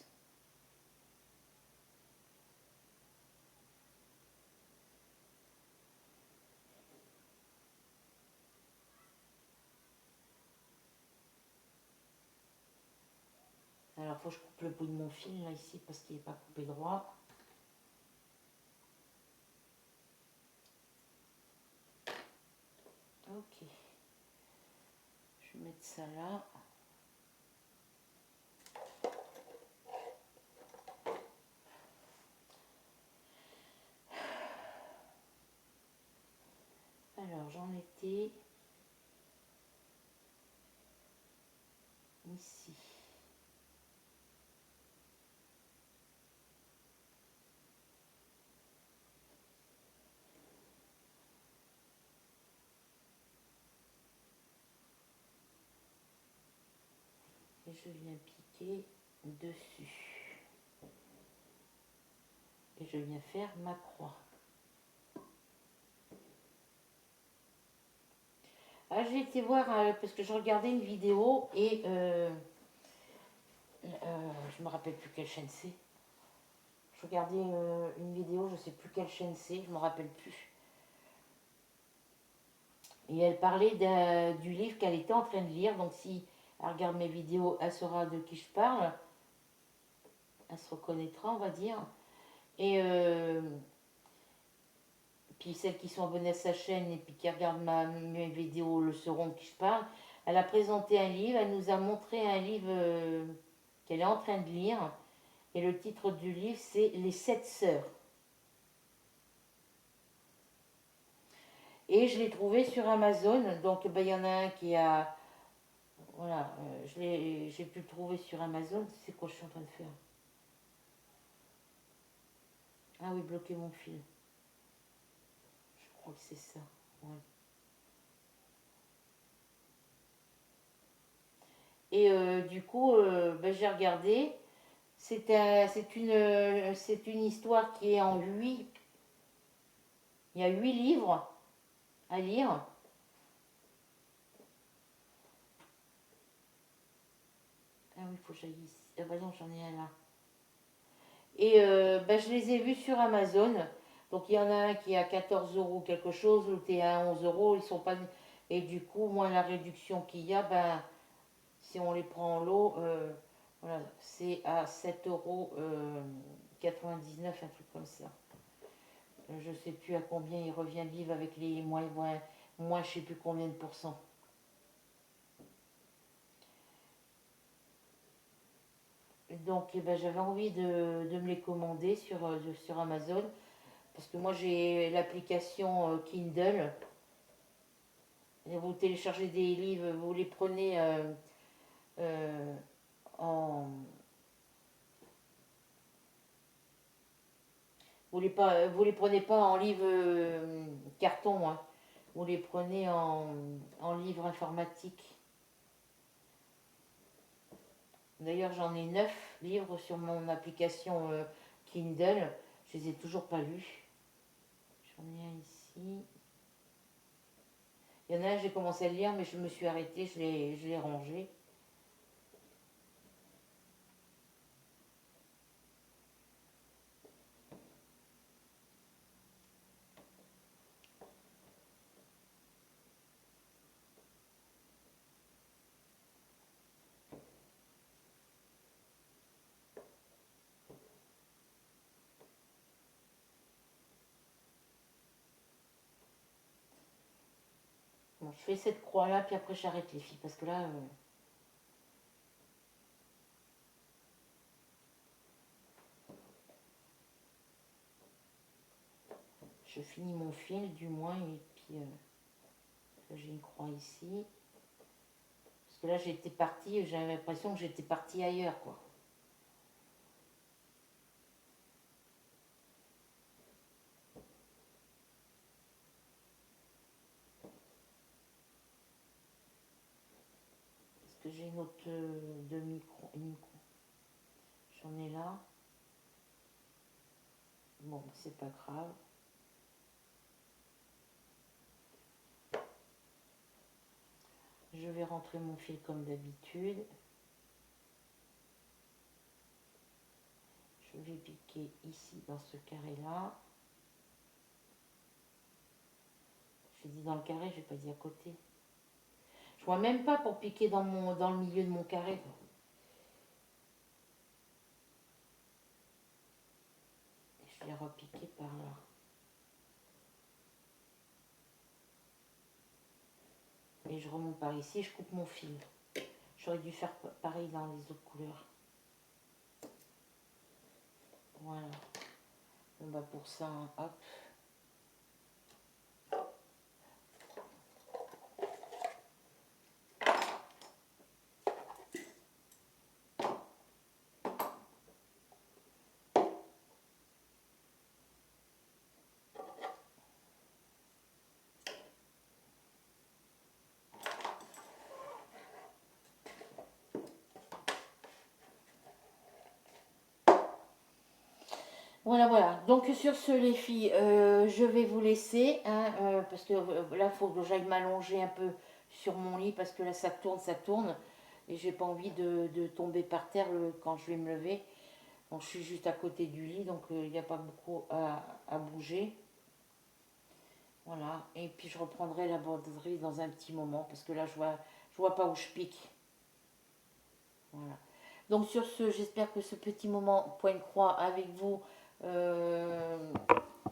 faut que je coupe le bout de mon fil là ici parce qu'il n'est pas coupé droit. Ok. Je vais mettre ça là. Alors j'en étais ici. Et je viens piquer dessus. Et je viens faire ma croix. Ah, j'ai été voir, parce que je regardais une vidéo et je me rappelle plus quelle chaîne c'est. Je regardais une vidéo, je sais plus quelle chaîne c'est, je me rappelle plus. Et elle parlait du livre qu'elle était en train de lire. Donc si elle regarde mes vidéos, elle saura de qui je parle. Elle se reconnaîtra, on va dire. Et puis celles qui sont abonnées à sa chaîne et puis qui regardent mes vidéos le sauront de qui je parle. Elle a présenté un livre, elle nous a montré un livre qu'elle est en train de lire. Et le titre du livre, c'est Les Sept Sœurs. Et je l'ai trouvé sur Amazon. Donc ben, y en a un qui a... Voilà, j'ai pu le trouver sur Amazon. C'est quoi je suis en train de faire? Ah oui, bloquer mon fil. Je crois que c'est ça. Ouais. Et du coup, ben, j'ai regardé. C'est une histoire qui est en 8. Il y a 8 livres à lire. Ah oui, il faut que j'aille ici. Ah bah non, j'en ai un là. Et ben, je les ai vus sur Amazon. Donc il y en a un qui est à 14 euros quelque chose, l'autre est à 11 euros. Ils sont pas... Et du coup, moi, la réduction qu'il y a, ben, si on les prend en lot, voilà, c'est à 7,99 euros, 99, un truc comme ça. Je sais plus à combien il revient le livre avec les moins je sais plus combien de pourcents. Donc eh ben, j'avais envie de me les commander sur Amazon. Parce que moi j'ai l'application Kindle. Et vous téléchargez des livres, vous les prenez euh, en... vous les prenez pas en livre carton, hein. Vous les prenez en livre informatique. D'ailleurs, j'en ai 9 livres sur mon application Kindle. Je les ai toujours pas lus. J'en ai un ici. Il y en a un, j'ai commencé à le lire, mais je me suis arrêtée, je l'ai rangé. Bon, je fais cette croix-là, puis après j'arrête les filles, parce que là... je finis mon fil, du moins, et puis... j'ai une croix ici. Parce que là, j'étais partie, j'avais l'impression que j'étais partie ailleurs, quoi. Parce que j'ai une autre demi-croix. J'en ai là. Bon, c'est pas grave. Je vais rentrer mon fil comme d'habitude. Je vais piquer ici, dans ce carré-là. J'ai dit dans le carré, je n'ai pas dit à côté. Je vois même pas pour piquer dans le milieu de mon carré. Je vais repiquer par là. Et je remonte par ici et je coupe mon fil. J'aurais dû faire pareil dans les autres couleurs. Voilà. Bon bah pour ça, hop. Voilà, voilà. Donc sur ce, les filles, je vais vous laisser, hein, parce que là, il faut que j'aille m'allonger un peu sur mon lit, parce que là, ça tourne, et j'ai pas envie de tomber par terre quand je vais me lever. Donc je suis juste à côté du lit, donc il n'y a pas beaucoup à bouger. Voilà, et puis je reprendrai la broderie dans un petit moment, parce que là, je vois pas où je pique. Voilà. Donc sur ce, j'espère que ce petit moment point de croix avec vous euh,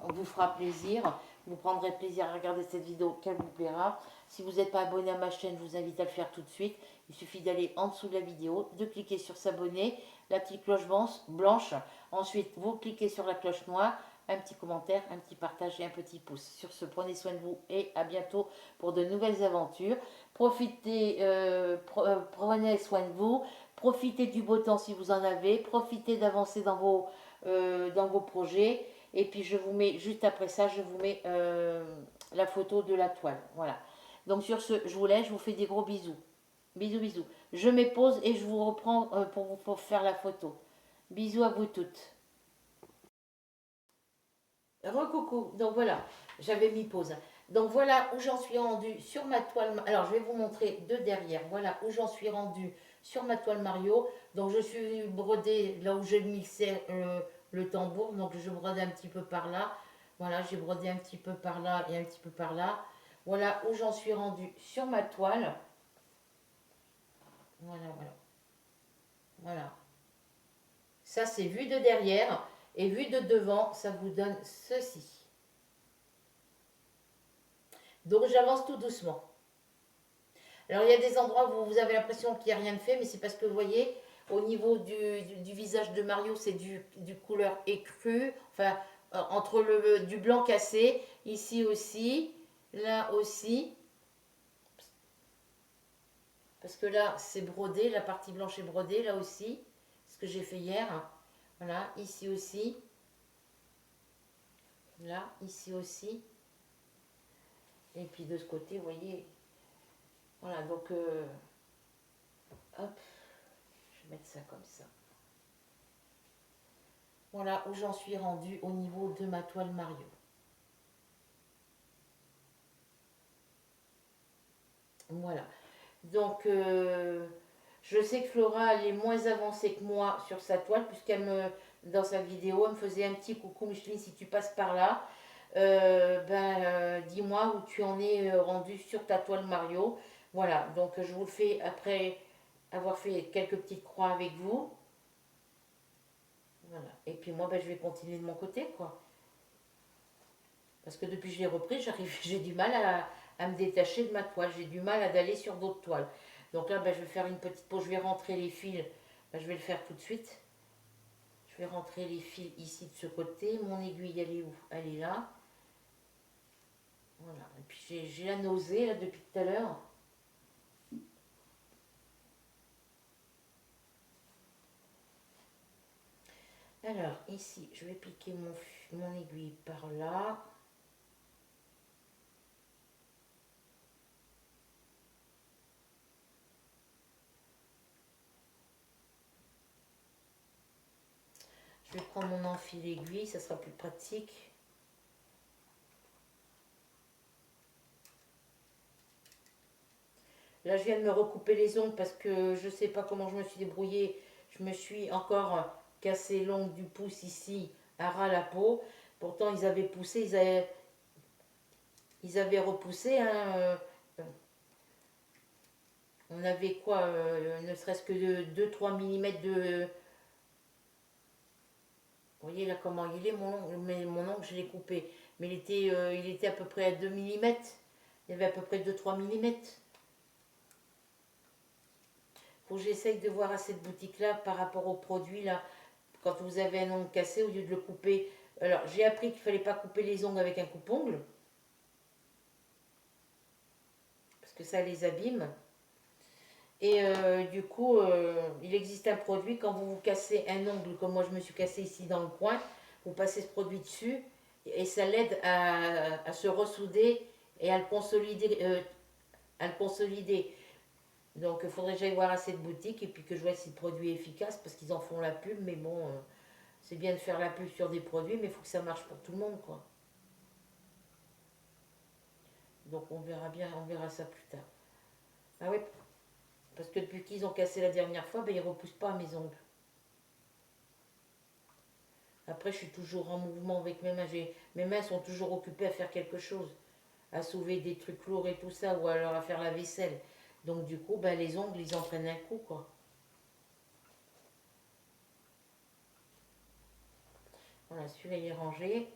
vous fera plaisir. Vous prendrez plaisir à regarder cette vidéo qu'elle vous plaira. Si vous n'êtes pas abonné à ma chaîne, je vous invite à le faire tout de suite. Il suffit d'aller en dessous de la vidéo, de cliquer sur s'abonner, la petite cloche blanche. Ensuite, vous cliquez sur la cloche noire, un petit commentaire, un petit partage et un petit pouce. Sur ce, prenez soin de vous et à bientôt pour de nouvelles aventures. Prenez soin de vous. Profitez du beau temps si vous en avez. Profitez d'avancer dans vos projets. Et puis je vous mets, juste après ça, je vous mets la photo de la toile. Voilà. Donc sur ce, je vous laisse, je vous fais des gros bisous. Bisous, bisous. Je mets pause et je vous reprends pour faire la photo. Bisous à vous toutes. Recoucou. Donc voilà, j'avais mis pause. Donc voilà où j'en suis rendue sur ma toile. Alors je vais vous montrer de derrière. Voilà où j'en suis rendue sur ma toile Mario. Donc je suis brodée là où j'ai mis le tambour. Donc je brode un petit peu par là. Voilà, j'ai brodé un petit peu par là et un petit peu par là. Voilà où j'en suis rendue sur ma toile. Voilà, voilà. Voilà. Ça c'est vu de derrière. Et vu de devant, ça vous donne ceci. Donc j'avance tout doucement. Alors il y a des endroits où vous avez l'impression qu'il n'y a rien de fait, mais c'est parce que vous voyez, au niveau du visage de Mario, c'est du couleur écrue, enfin entre du blanc cassé, ici aussi, là aussi, parce que là c'est brodé, la partie blanche est brodée, là aussi, ce que j'ai fait hier. Voilà, ici aussi, là, ici aussi, et puis de ce côté, vous voyez, voilà, donc hop, je vais mettre ça comme ça. Voilà où j'en suis rendue au niveau de ma toile Mario. Voilà. Donc, je sais que Flora, elle est moins avancée que moi sur sa toile, dans sa vidéo, elle me faisait un petit coucou, Micheline, si tu passes par là, dis-moi où tu en es rendu sur ta toile Mario. Voilà, donc je vous le fais après avoir fait quelques petites croix avec vous. Voilà. Et puis moi, je vais continuer de mon côté, quoi. Parce que depuis que je l'ai repris, j'ai du mal à me détacher de ma toile. J'ai du mal à d'aller sur d'autres toiles. Donc là, je vais faire une petite pause. Je vais rentrer les fils. Je vais le faire tout de suite. Je vais rentrer les fils ici de ce côté. Mon aiguille, elle est où? Elle est là. Voilà. Et puis j'ai la nausée là depuis tout à l'heure. Alors ici, je vais piquer mon aiguille par là. Je vais prendre mon enfil aiguille, ça sera plus pratique. Là, je viens de me recouper les ongles parce que je ne sais pas comment je me suis débrouillée. Je me suis encore cassé l'ongle du pouce ici, à ras la peau. Pourtant, ils avaient poussé, ils avaient repoussé. Hein, on avait quoi ne serait-ce que 2-3 mm Vous voyez là comment il est mon ongle, mais mon ongle je l'ai coupé. Mais il était à peu près à 2 millimètres. Il y avait à peu près 2-3 millimètres. Faut que j'essaye de voir à cette boutique-là par rapport aux produits là. Quand vous avez un ongle cassé, au lieu de le couper. Alors j'ai appris qu'il ne fallait pas couper les ongles avec un coupe-ongle. Parce que ça les abîme. Et du coup, il existe un produit, quand vous vous cassez un ongle, comme moi je me suis cassé ici dans le coin, vous passez ce produit dessus et ça l'aide à se ressouder et à le consolider. Donc il faudrait que j'aille voir à cette boutique et puis que je vois si le produit est efficace parce qu'ils en font la pub, mais bon, c'est bien de faire la pub sur des produits, mais il faut que ça marche pour tout le monde, quoi. Donc on verra bien, on verra ça plus tard. Ah ouais, parce que depuis qu'ils ont cassé la dernière fois, ben, ils ne repoussent pas mes ongles. Après, je suis toujours en mouvement avec mes mains. Mes mains sont toujours occupées à faire quelque chose, à soulever des trucs lourds et tout ça, ou alors à faire la vaisselle. Donc du coup, ben, les ongles, ils en prennent un coup, quoi. Voilà, celui-là, il est rangé.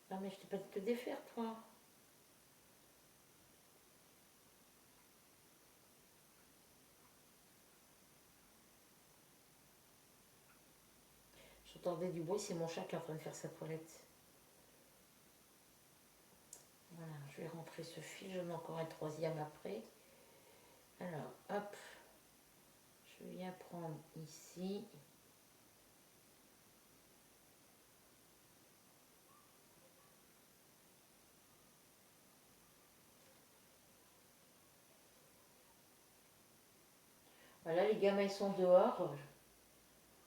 Ah, mais je t'ai pas dit de te défaire, toi. J'entendais du bruit, c'est mon chat qui est en train de faire sa toilette. Voilà, je vais rentrer ce fil, j'en ai encore un troisième après. Alors, hop, je viens prendre ici. Voilà, les gamins ils sont dehors.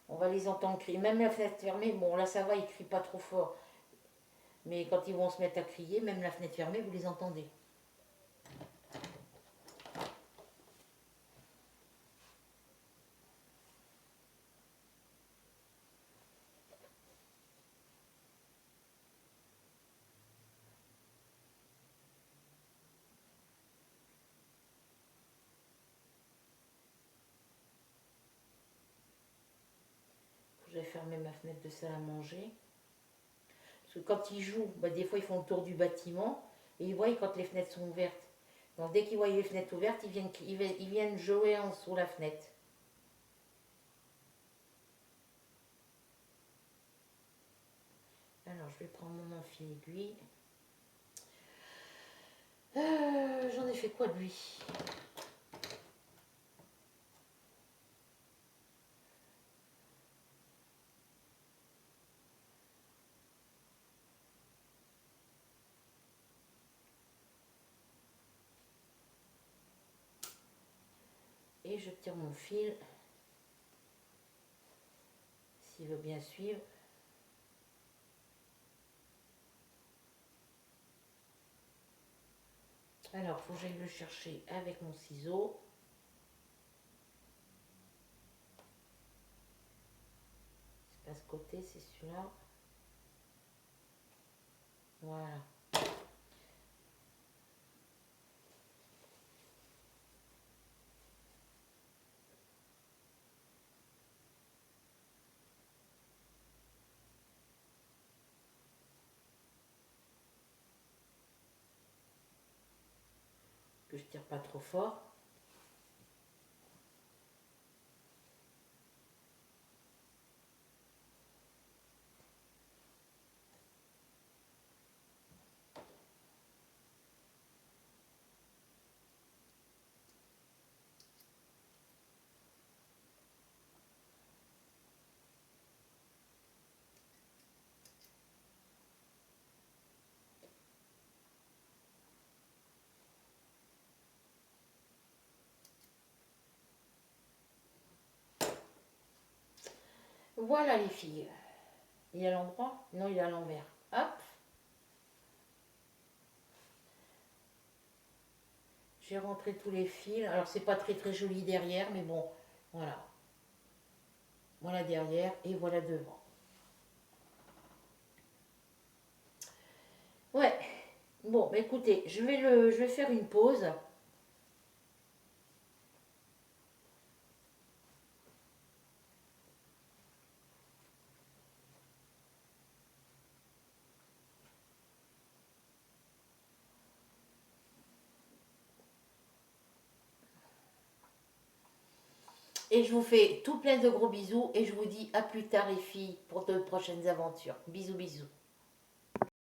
On va les entendre crier. Même la fenêtre fermée, bon là ça va, ils crient pas trop fort. Mais quand ils vont se mettre à crier, même la fenêtre fermée, vous les entendez. J'ai fermé ma fenêtre de salle à manger. Parce que quand ils jouent, bah, des fois ils font le tour du bâtiment et ils voient quand les fenêtres sont ouvertes. Donc dès qu'ils voient les fenêtres ouvertes, ils viennent jouer en sous la fenêtre. Alors je vais prendre mon fil aiguille. J'en ai fait quoi de lui? Et je tire mon fil, s'il veut bien suivre. Alors, il faut que j'aille le chercher avec mon ciseau. C'est pas ce côté, c'est celui-là. Voilà. Que je tire pas trop fort. Voilà les filles. Il est à l'endroit? Non, il est à l'envers. Hop. J'ai rentré tous les fils. Alors c'est pas très très joli derrière, mais bon, voilà. Voilà derrière et voilà devant. Ouais. Bon, bah écoutez, je vais faire une pause. Et je vous fais tout plein de gros bisous et je vous dis à plus tard les filles pour de prochaines aventures. Bisous bisous.